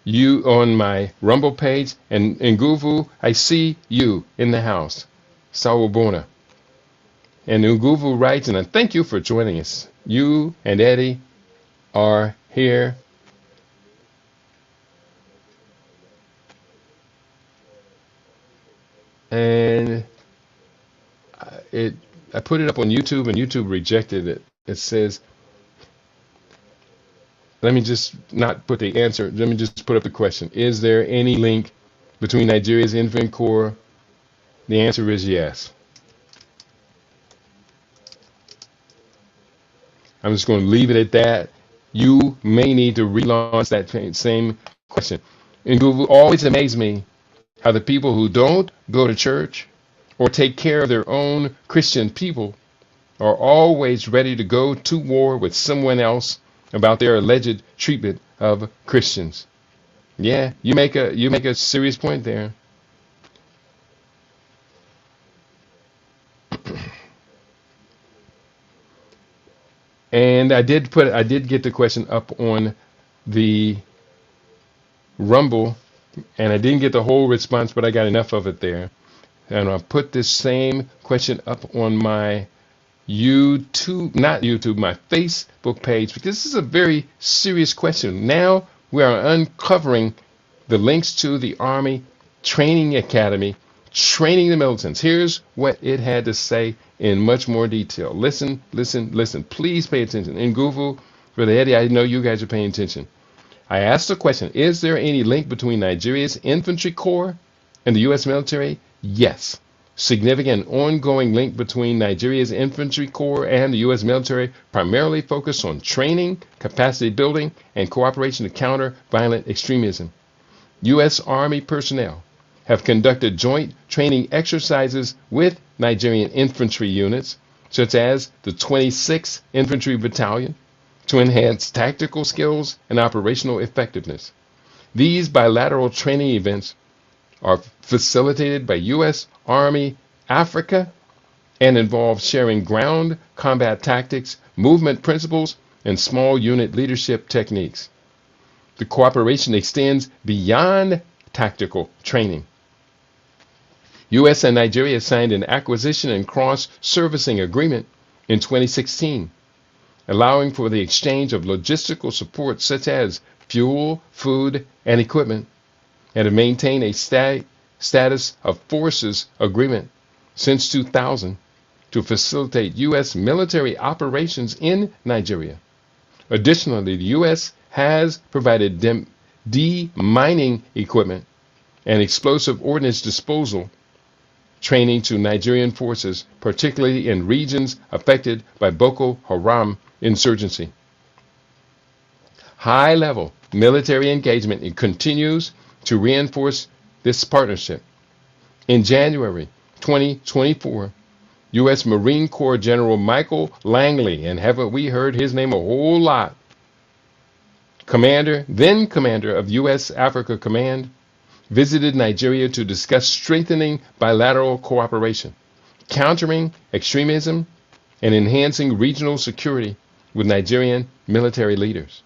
Speaker 1: my Rumble page. And in Nguvu, I see you in the house. Sawubona. And Nguvu writes, and I thank you for joining us. You and Eddie are here. And I put it up on YouTube, and YouTube rejected it. It says, let me just not put the answer. Let me just put up the question. Is there any link between Nigeria's infantry corps? The answer is yes. I'm just going to leave it at that. You may need to relaunch that same question. And Google always amazed me how the people who don't go to church or take care of their own Christian people are always ready to go to war with someone else about their alleged treatment of Christians. Yeah, you make a serious point there. And I did get the question up on the Rumble, and I didn't get the whole response, but I got enough of it there. And I'll put this same question up on my my Facebook page, because this is a very serious question. Now we are uncovering the links to the Army Training Academy, training the militants. Here's what it had to say in much more detail. Listen. Please pay attention. In Nguvu, Brother Eddie, I know you guys are paying attention. I asked the question, is there any link between Nigeria's infantry corps and the U.S. military? Yes. Significant ongoing link between Nigeria's infantry corps and the U.S. military, primarily focused on training, capacity building, and cooperation to counter violent extremism. U.S. Army personnel have conducted joint training exercises with Nigerian infantry units, such as the 26th Infantry Battalion, to enhance tactical skills and operational effectiveness. These bilateral training events are facilitated by U.S. Army Africa and involve sharing ground combat tactics, movement principles, and small unit leadership techniques. The cooperation extends beyond tactical training. U.S. and Nigeria signed an acquisition and cross-servicing agreement in 2016, allowing for the exchange of logistical support such as fuel, food, and equipment, and have maintained a status of forces agreement since 2000 to facilitate U.S. military operations in Nigeria. Additionally, the U.S. has provided demining equipment and explosive ordnance disposal training to Nigerian forces, particularly in regions affected by Boko Haram insurgency. High-level military engagement continues to reinforce this partnership. In January 2024, U.S. Marine Corps General Michael Langley, and haven't we heard his name a whole lot, then commander of U.S. Africa Command, visited Nigeria to discuss strengthening bilateral cooperation, countering extremism, and enhancing regional security with Nigerian military leaders.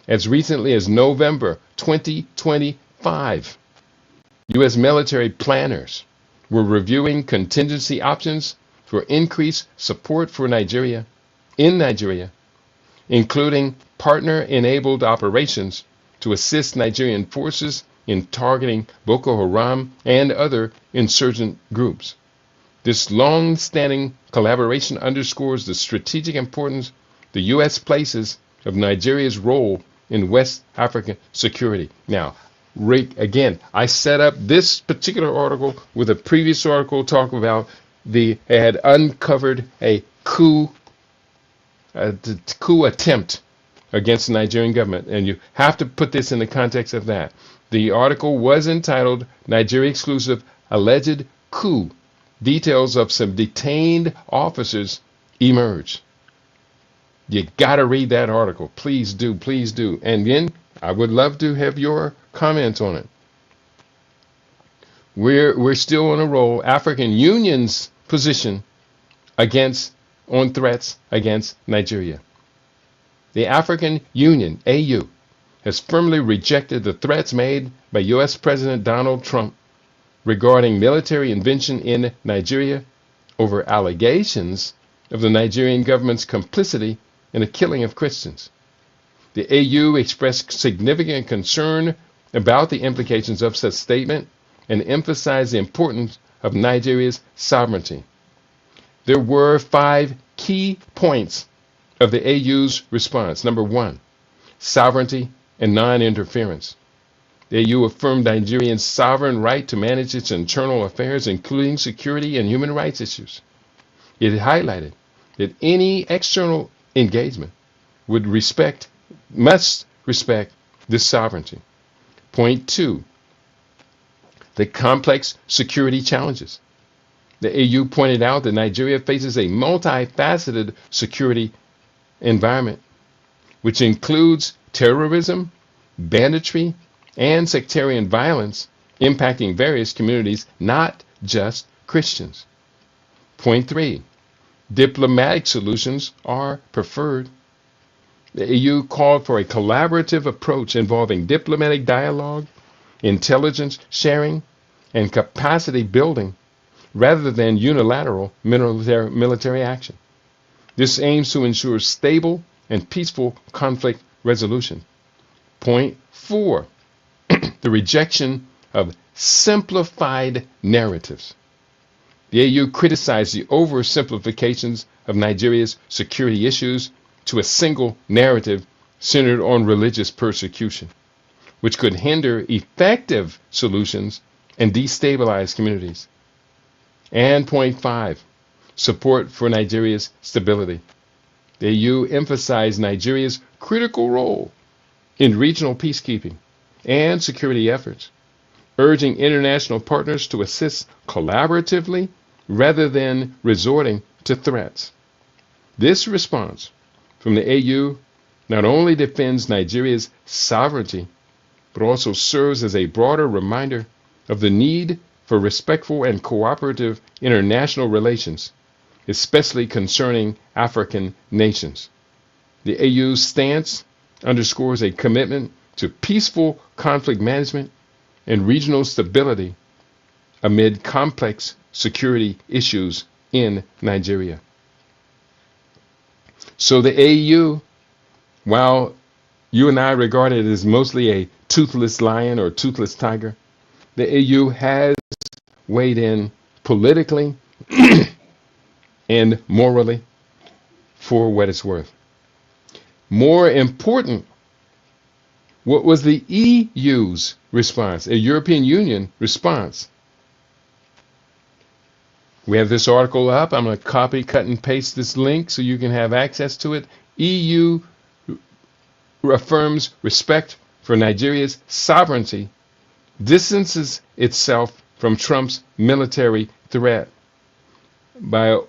Speaker 1: As recently as November 2025, U.S. military planners were reviewing contingency options for increased support for Nigeria, including partner-enabled operations to assist Nigerian forces in targeting Boko Haram and other insurgent groups. This long-standing collaboration underscores the strategic importance the U.S. places of Nigeria's role in West African security. Now, Rick, again, I set up this particular article with a previous article talking about it had uncovered a coup attempt against the Nigerian government, and you have to put this in the context of that. The article was entitled Nigeria Exclusive Alleged Coup. Details of some detained officers emerge. You got to read that article. Please do, please do. And then I would love to have your comments on it. We're still on a roll. African Union's position on threats against Nigeria. The African Union, AU, has firmly rejected the threats made by U.S. President Donald Trump regarding military intervention in Nigeria over allegations of the Nigerian government's complicity in the killing of Christians. The AU expressed significant concern about the implications of such statement and emphasized the importance of Nigeria's sovereignty. There were 5 key points of the AU's response. Number 1, sovereignty and non-interference. The AU affirmed Nigeria's sovereign right to manage its internal affairs, including security and human rights issues. It highlighted that any external engagement must respect this sovereignty. Point 2, the complex security challenges. The AU pointed out that Nigeria faces a multifaceted security environment, which includes terrorism, banditry, and sectarian violence impacting various communities, not just Christians. Point 3, diplomatic solutions are preferred. The EU called for a collaborative approach involving diplomatic dialogue, intelligence sharing, and capacity building rather than unilateral military action. This aims to ensure stable and peaceful conflict resolution. Point 4, the rejection of simplified narratives. The AU criticized the oversimplifications of Nigeria's security issues to a single narrative centered on religious persecution, which could hinder effective solutions and destabilize communities. And point 5, support for Nigeria's stability. The AU emphasized Nigeria's critical role in regional peacekeeping and security efforts, urging international partners to assist collaboratively rather than resorting to threats. This response from the AU not only defends Nigeria's sovereignty, but also serves as a broader reminder of the need for respectful and cooperative international relations, especially concerning African nations. The AU's stance underscores a commitment to peaceful conflict management and regional stability amid complex security issues in Nigeria. So the AU, while you and I regard it as mostly a toothless lion or toothless tiger, the AU has weighed in politically and morally for what it's worth. More important, what was the EU's response, a European Union response? We have this article up. I'm going to copy, cut, and paste this link so you can have access to it. EU affirms respect for Nigeria's sovereignty, distances itself from Trump's military threat. By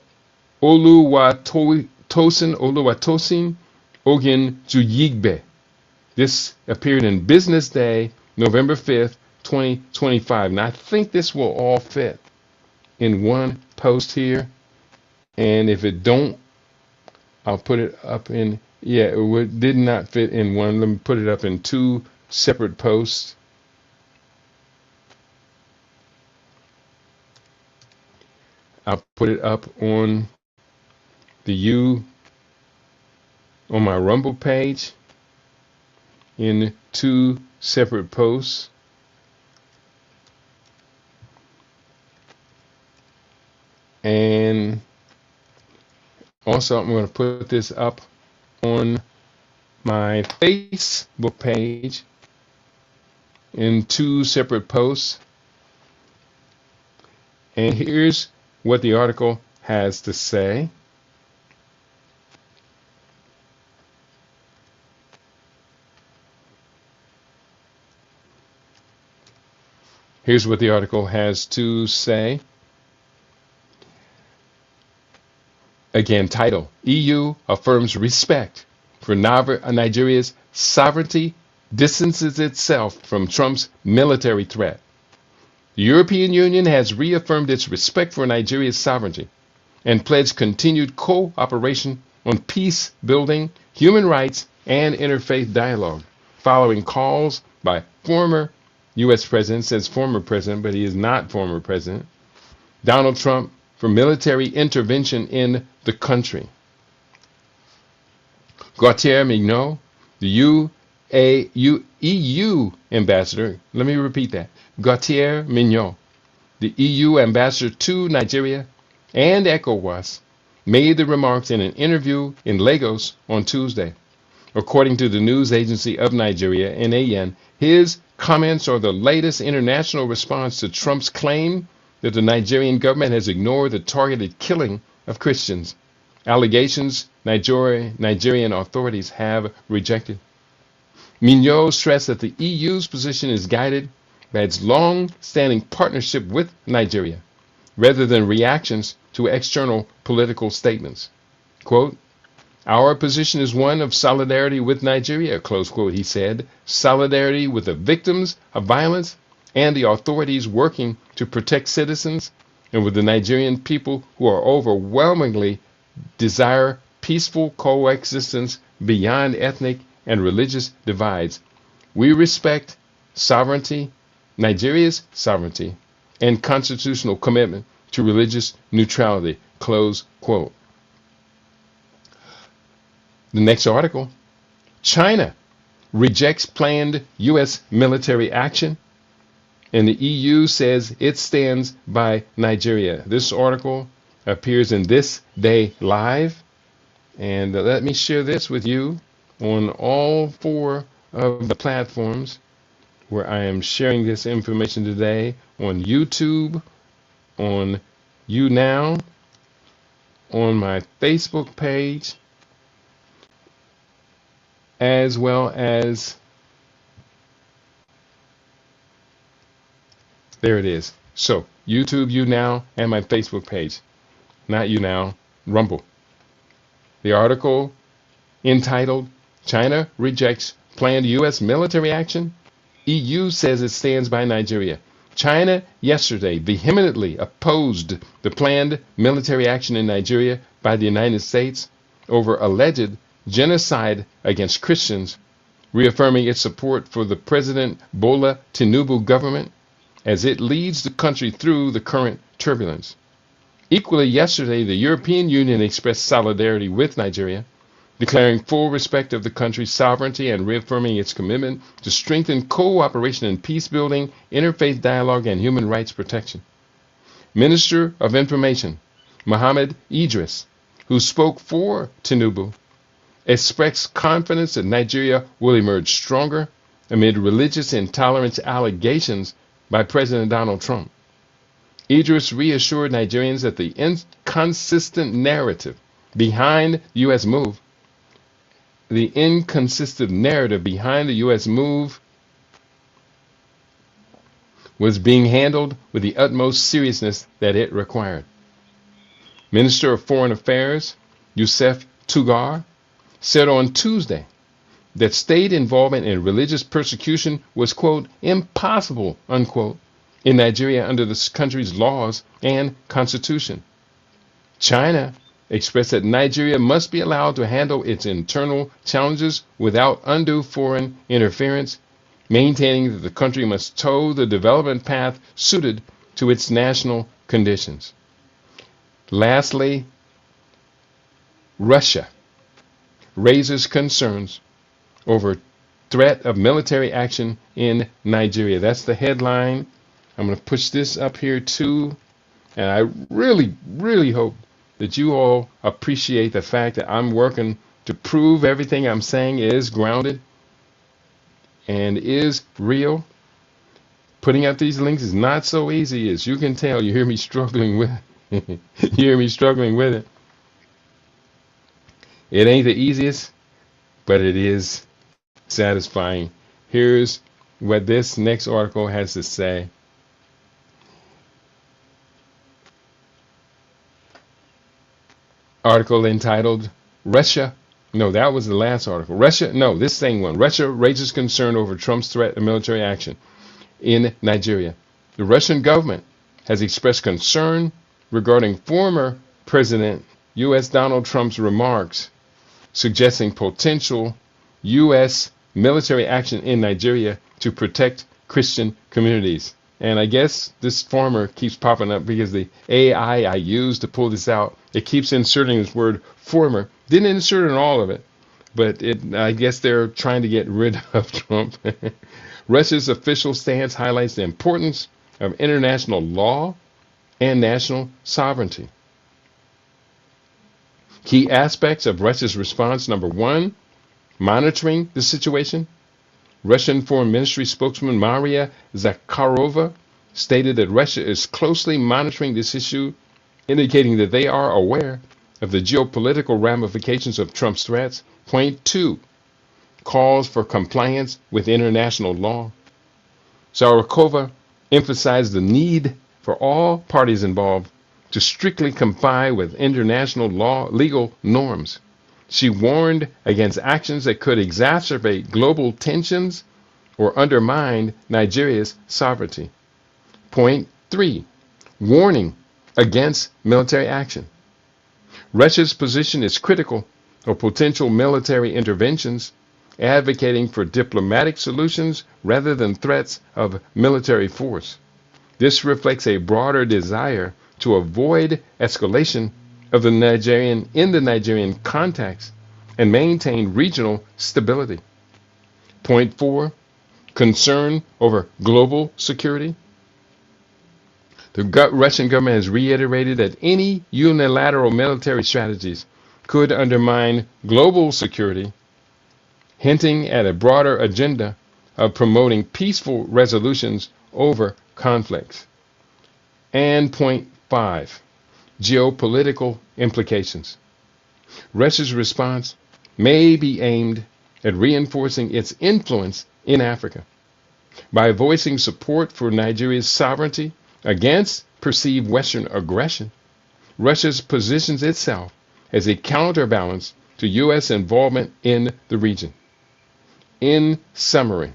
Speaker 1: Oluwatosin Ogunjuyigbe. This appeared in Business Day, November 5th, 2025. And I think this will all fit in one post here. And if it don't, I'll put it up in, it did not fit in one. Let me put it up in 2 separate posts. I'll put it up on on my Rumble page in 2 separate posts. And also, I'm going to put this up on my Facebook page in 2 separate posts. And here's what the article has to say. Here's what the article has to say. Again, title: EU affirms respect for Nigeria's sovereignty, distances itself from Trump's military threat. The European Union has reaffirmed its respect for Nigeria's sovereignty and pledged continued cooperation on peace building, human rights, and interfaith dialogue, following calls by former U.S. President, says former president, but he is not former president, Donald Trump, for military intervention in the country. Gautier Mignot, the EU ambassador, let me repeat that. Gautier Mignot, the EU ambassador to Nigeria and ECOWAS, made the remarks in an interview in Lagos on Tuesday. According to the news agency of Nigeria, NAN, his comments are the latest international response to Trump's claim that the Nigerian government has ignored the targeted killing of Christians, allegations Nigerian authorities have rejected. Mignot stressed that the EU's position is guided by its long-standing partnership with Nigeria, rather than reactions to external political statements. Quote, "Our position is one of solidarity with Nigeria," close quote, he said, "solidarity with the victims of violence and the authorities working to protect citizens, and with the Nigerian people who are overwhelmingly desire peaceful coexistence beyond ethnic and religious divides. We respect sovereignty, Nigeria's sovereignty, and constitutional commitment to religious neutrality," close quote. The next article: China rejects planned U.S. military action, and the EU says it stands by Nigeria. This article appears in This Day Live, and let me share this with you on all 4 of the platforms where I am sharing this information today: on YouTube, on YouNow, on my Facebook page, as well as, there it is. So YouTube, YouNow, and my Facebook page. Not YouNow, Rumble. The article entitled "China Rejects Planned U.S. Military Action. EU Says It Stands by Nigeria." China yesterday vehemently opposed the planned military action in Nigeria by the United States over alleged genocide against Christians, reaffirming its support for the President Bola Tinubu government as it leads the country through the current turbulence. Equally yesterday, the European Union expressed solidarity with Nigeria, declaring full respect of the country's sovereignty and reaffirming its commitment to strengthen cooperation in peace building, interfaith dialogue, and human rights protection. Minister of Information Mohammed Idris, who spoke for Tinubu, expressed confidence that Nigeria will emerge stronger amid religious intolerance allegations by President Donald Trump. Idris reassured Nigerians that the inconsistent narrative behind the U.S. move was being handled with the utmost seriousness that it required. Minister of Foreign Affairs Youssef Tougar said on Tuesday that state involvement in religious persecution was, quote, impossible, unquote, in Nigeria under the country's laws and constitution. China expressed that Nigeria must be allowed to handle its internal challenges without undue foreign interference, maintaining that the country must toe the development path suited to its national conditions. Lastly, Russia raises concerns over threat of military action in Nigeria. That's the headline. I'm going to push this up here too And I really, really hope that you all appreciate the fact that I'm working to prove everything I'm saying is grounded and is real. Putting out these links is not so easy, as you can tell. You hear me struggling with it. You hear me struggling with it. It ain't the easiest, but it is satisfying. Here's what this next article has to say. Article entitled Russia. No, that was the last article. Russia. No, this same one. Russia raises concern over Trump's threat of military action in Nigeria. The Russian government has expressed concern regarding former President U.S. Donald Trump's remarks suggesting potential U.S. military action in Nigeria to protect Christian communities. And I guess this former keeps popping up because the AI I used to pull this out, it keeps inserting this word former. Didn't insert in all of it, but I guess they're trying to get rid of Trump. Russia's official stance highlights the importance of international law and national sovereignty. Key aspects of Russia's response: number one, monitoring the situation. Russian Foreign Ministry spokesman Maria Zakharova stated that Russia is closely monitoring this issue, indicating that they are aware of the geopolitical ramifications of Trump's threats. Point two, calls for compliance with international law. Zakharova emphasized the need for all parties involved to strictly comply with international law, legal norms. She warned against actions that could exacerbate global tensions or undermine Nigeria's sovereignty. Point three, warning against military action. Russia's position is critical of potential military interventions, advocating for diplomatic solutions rather than threats of military force. This reflects a broader desire to avoid escalation of the Nigerian context and maintain regional stability. Point four, concern over global security. The Russian government has reiterated that any unilateral military strategies could undermine global security, hinting at a broader agenda of promoting peaceful resolutions over conflicts. And point five, geopolitical implications. Russia's response may be aimed at reinforcing its influence in Africa. By voicing support for Nigeria's sovereignty against perceived Western aggression, Russia positions itself as a counterbalance to U.S. involvement in the region. In summary,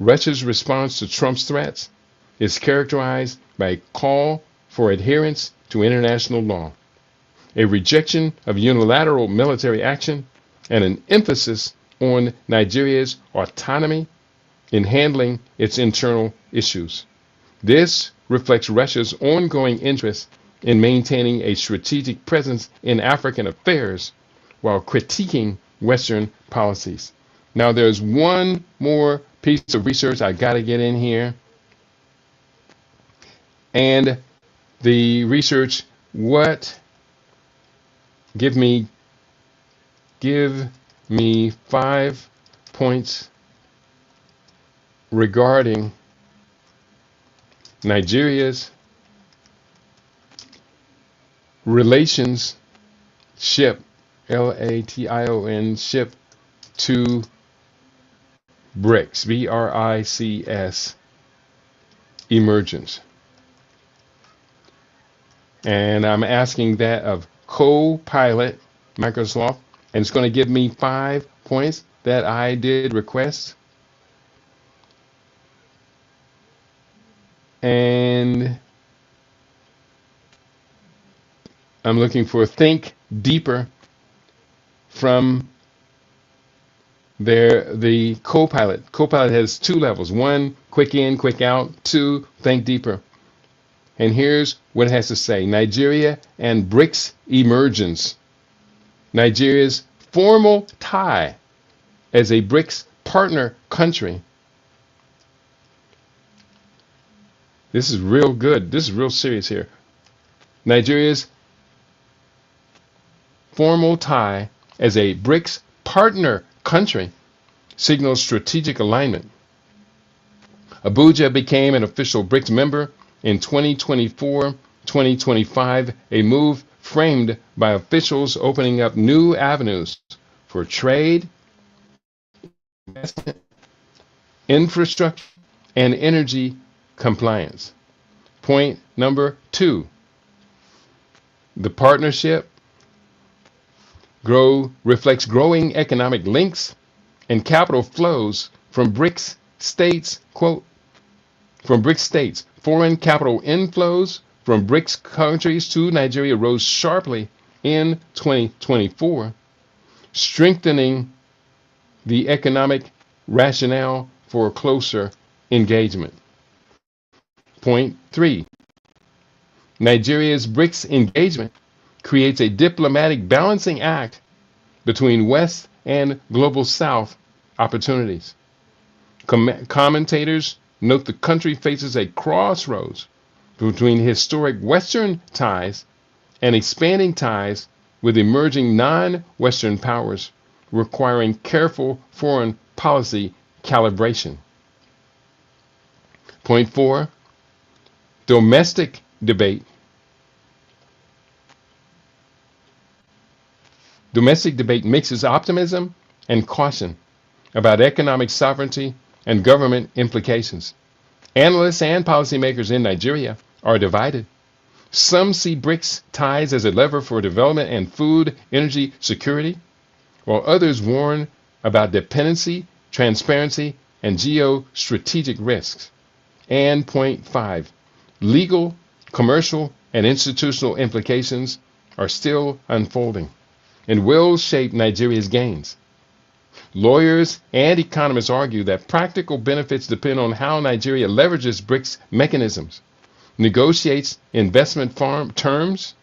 Speaker 1: Russia's response to Trump's threats is characterized by a call for adherence to international law, a rejection of unilateral military action, and an emphasis on Nigeria's autonomy in handling its internal issues. This reflects Russia's ongoing interest in maintaining a strategic presence in African affairs while critiquing Western policies. Now, there's one more piece of research I got to get in here. And the research, give me 5 points regarding Nigeria's relationship, LATION, ship to BRICS, BRICS, emergence. And I'm asking that of Copilot, Microsoft, and it's going to give me 5 points that I did request. And I'm looking for think deeper from the Copilot. Copilot has 2 levels. 1, quick in, quick out. 2, think deeper. And here's what it has to say. Nigeria and BRICS emergence. Nigeria's formal tie as a BRICS partner country. This is real good. This is real serious here. Nigeria's formal tie as a BRICS partner country signals strategic alignment. Abuja became an official BRICS member in 2024-2025, a move framed by officials opening up new avenues for trade, investment, infrastructure, and energy compliance. Point number 2. The partnership reflects growing economic links and capital flows from BRICS states, quote, from BRICS states. Foreign capital inflows from BRICS countries to Nigeria rose sharply in 2024, strengthening the economic rationale for closer engagement. Point 3. Nigeria's BRICS engagement creates a diplomatic balancing act between West and Global South opportunities. Commentators note the country faces a crossroads between historic Western ties and expanding ties with emerging non-Western powers, requiring careful foreign policy calibration. Point 4. Domestic debate. Domestic debate mixes optimism and caution about economic sovereignty and government implications. Analysts and policymakers in Nigeria are divided. Some see BRICS ties as a lever for development and food energy security, while others warn about dependency, transparency, and geostrategic risks. And point 5, legal, commercial, and institutional implications are still unfolding and will shape Nigeria's gains. Lawyers and economists argue that practical benefits depend on how Nigeria leverages BRICS mechanisms, negotiates investment terms,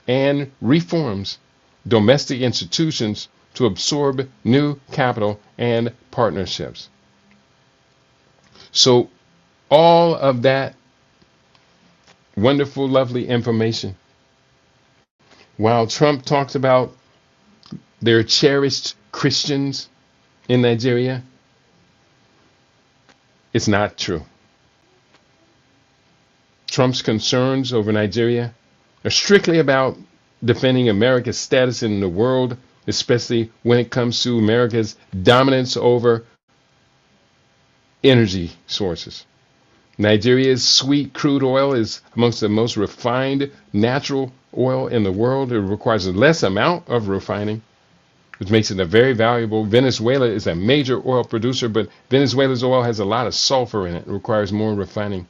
Speaker 1: and reforms domestic institutions to absorb new capital and partnerships. So all of that wonderful, lovely information, while Trump talks about their cherished Christians in Nigeria, it's not true. Trump's concerns over Nigeria are strictly about defending America's status in the world, especially when it comes to America's dominance over energy sources. Nigeria's sweet crude oil is amongst the most refined natural oil in the world. It requires a less amount of refining, which makes it a very valuable. Venezuela is a major oil producer, but Venezuela's oil has a lot of sulfur in it. It requires more refining.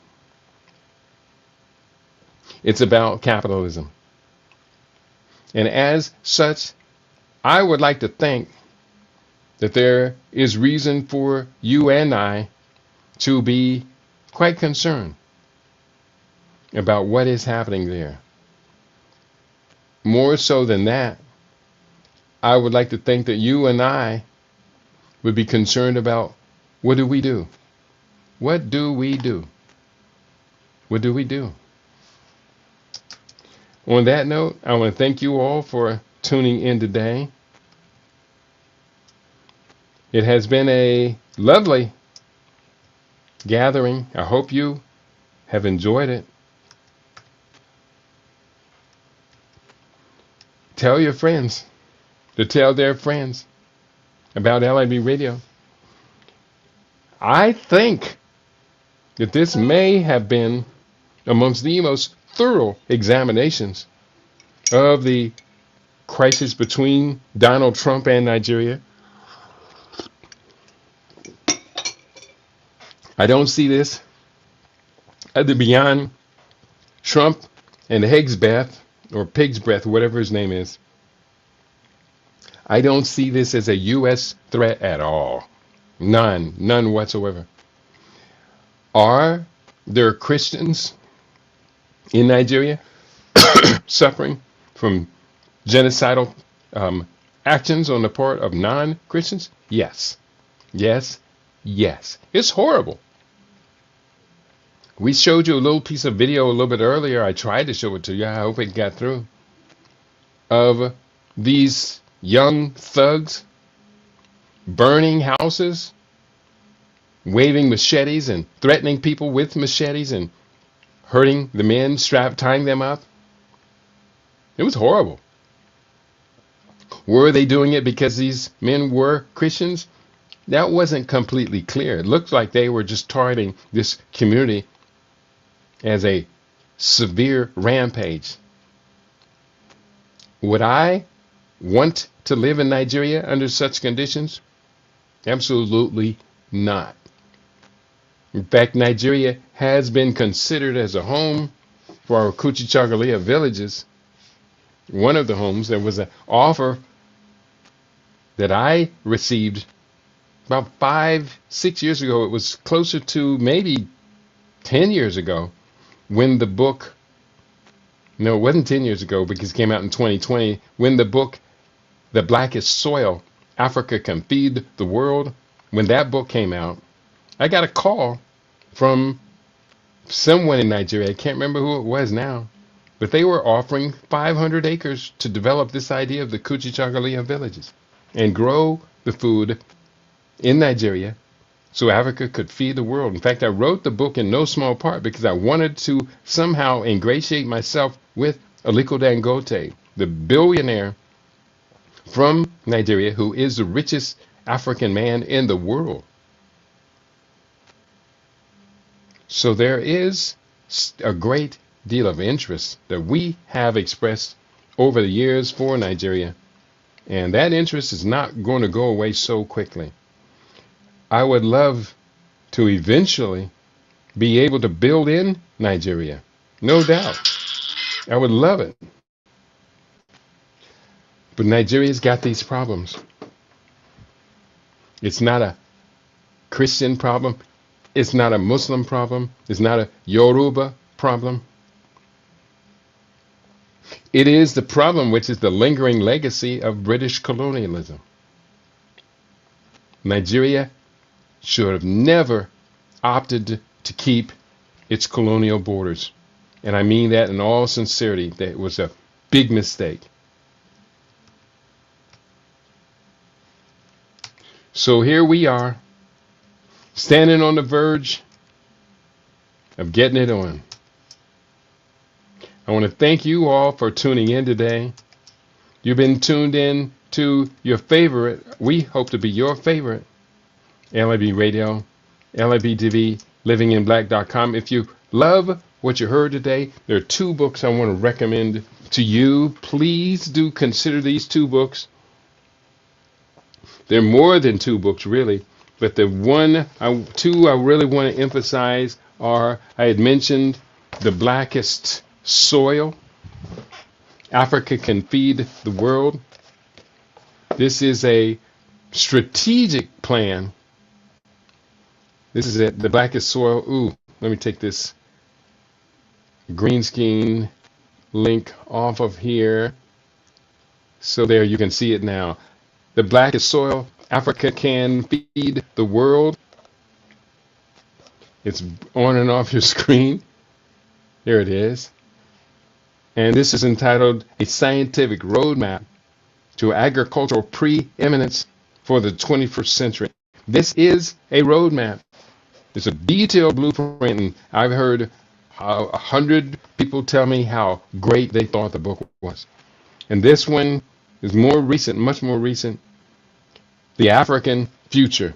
Speaker 1: It's about capitalism. And as such, I would like to think that there is reason for you and I to be quite concerned about what is happening there. More so than that, I would like to think that you and I would be concerned about what do we do? What do we do? What do we do? On that note, I want to thank you all for tuning in today. It has been a lovely gathering. I hope you have enjoyed it. Tell your friends to tell their friends about LIBRadio. I think that this may have been amongst the most thorough examinations of the crisis between Donald Trump and Nigeria. I don't see this as beyond Trump and Higgs Breath, or Pig's Breath, whatever his name is. I don't see this as a U.S. threat at all. None whatsoever. Are there Christians in Nigeria suffering from genocidal actions on the part of non-Christians? Yes. Yes. Yes. It's horrible. We showed you a little piece of video a little bit earlier. I tried to show it to you. I hope it got through. Of these young thugs burning houses, waving machetes and threatening people with machetes and hurting the men, tying them up. It was horrible. Were they doing it because these men were Christians? That wasn't completely clear. It looked like they were just targeting this community as a severe rampage. Would I want to live in Nigeria under such conditions? Absolutely not. In fact, Nigeria has been considered as a home for our Kuchichagalia villages. One of the homes, there was an offer that I received about 5-6 years ago. It was closer to maybe 10 years ago when the book, no, it wasn't 10 years ago because it came out in 2020, when the book, The Blackest Soil, Africa Can Feed the World, when that book came out, I got a call from someone in Nigeria. I can't remember who it was now, but they were offering 500 acres to develop this idea of the Kuchichagalia villages and grow the food in Nigeria so Africa could feed the world. In fact, I wrote the book in no small part because I wanted to somehow ingratiate myself with Aliko Dangote, the billionaire from Nigeria, who is the richest African man in the world. So there is a great deal of interest that we have expressed over the years for Nigeria, and that interest is not going to go away so quickly. I would love to eventually be able to build in Nigeria, no doubt. I would love it. But Nigeria's got these problems. It's not a Christian problem. It's not a Muslim problem. It's not a Yoruba problem. It is the problem which is the lingering legacy of British colonialism. Nigeria should have never opted to keep its colonial borders. And I mean that in all sincerity. That was a big mistake. So here we are, standing on the verge of getting it on. I want to thank you all for tuning in today. You've been tuned in to your favorite, we hope to be your favorite, LIB Radio, LIB TV, livinginblack.com. If you love what you heard today, there are 2 books I want to recommend to you. Please do consider these 2 books. They're more than 2 books, really, but the 2 I really want to emphasize are, I had mentioned, The Blackest Soil, Africa Can Feed the World. This is a strategic plan. This is it, The Blackest Soil. Ooh, let me take this green screen link off of here. So there, you can see it now. The Blackest Soil, Africa Can Feed the World. It's on and off your screen. There it is. And this is entitled A Scientific Roadmap to Agricultural Preeminence for the 21st Century. This is a roadmap. It's a detailed blueprint, and I've heard 100 people tell me how great they thought the book was. And this one is more recent, much more recent. The African Future.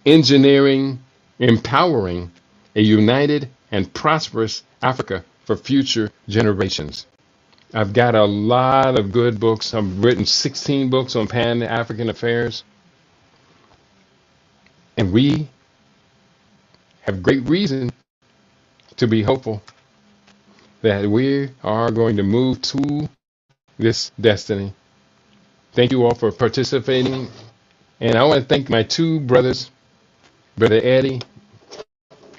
Speaker 1: Engineering, empowering a united and prosperous Africa for future generations. I've got a lot of good books. I've written 16 books on Pan-African affairs. And we have great reason to be hopeful that we are going to move to this destiny. Thank you all for participating. And I want to thank my 2 brothers, Brother Eddie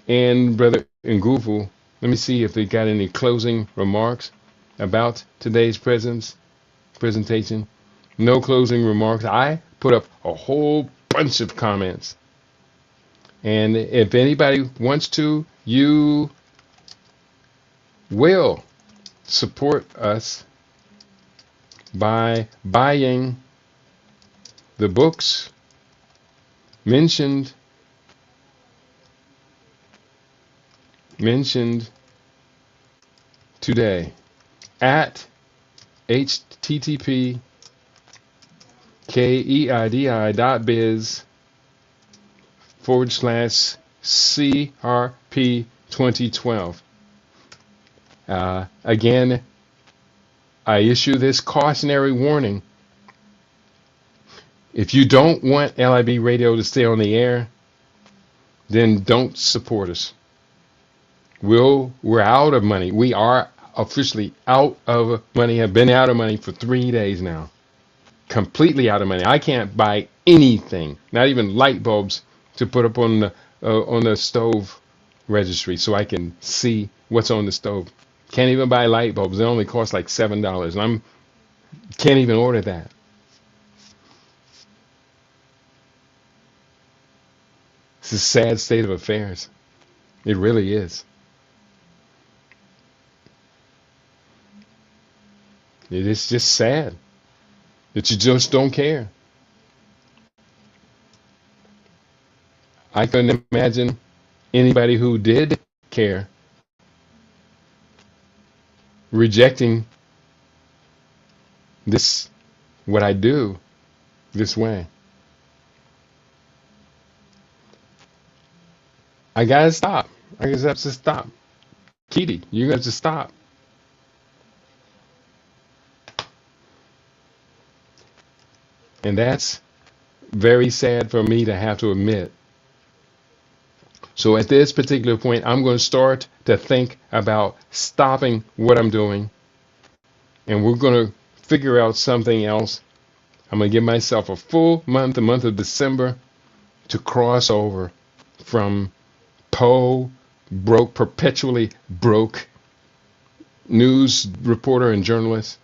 Speaker 1: and Brother Nguvu. Let me see if they got any closing remarks about today's presentation. No closing remarks. I put up a whole bunch of comments. And if anybody wants to, you will support us by buying the books mentioned today at http://keidi.biz/CRP 2012. Again, I issue this cautionary warning. If you don't want LIB Radio to stay on the air, then don't support us. We're out of money. We are officially out of money. Have been out of money for 3 days now. Completely out of money. I can't buy anything, not even light bulbs, to put up on the stove registry so I can see what's on the stove. Can't even buy light bulbs. They only cost like $7, and can't even order that. It's a sad state of affairs. It really is. It is just sad that you just don't care. I couldn't imagine anybody who did care rejecting what I do this way. I gotta stop. I guess I have to stop. Kitty, you got to stop. And that's very sad for me to have to admit. So at this particular point, I'm going to start to think about stopping what I'm doing. And we're going to figure out something else. I'm going to give myself a full month, the month of December, to cross over from perpetually broke news reporter and journalist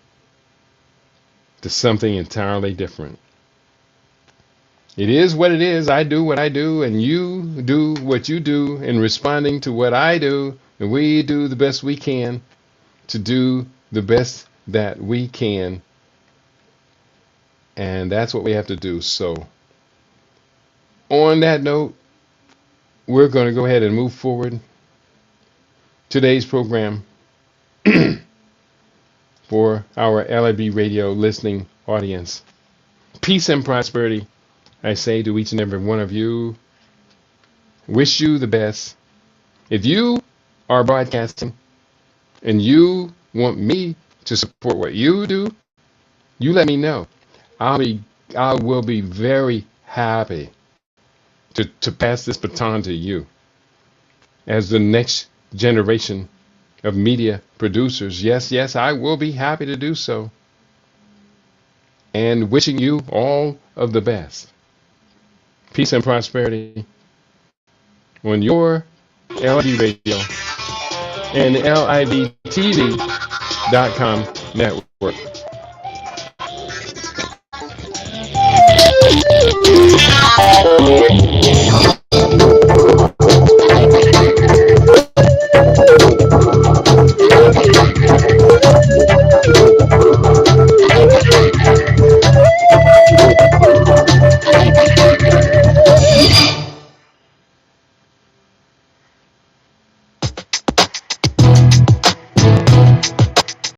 Speaker 1: to something entirely different. It is what it is. I do what I do, and you do what you do in responding to what I do, and we do the best we can to do the best that we can. And that's what we have to do. So on that note, we're going to go ahead and move forward. Today's program for our LIB Radio listening audience. Peace and prosperity, I say to each and every one of you. Wish you the best. If you are broadcasting and you want me to support what you do, you let me know. I will be very happy to pass this baton to you as the next generation of media producers. Yes, I will be happy to do so. And wishing you all of the best. Peace and prosperity on your LIB Radio and LIBTV.com network.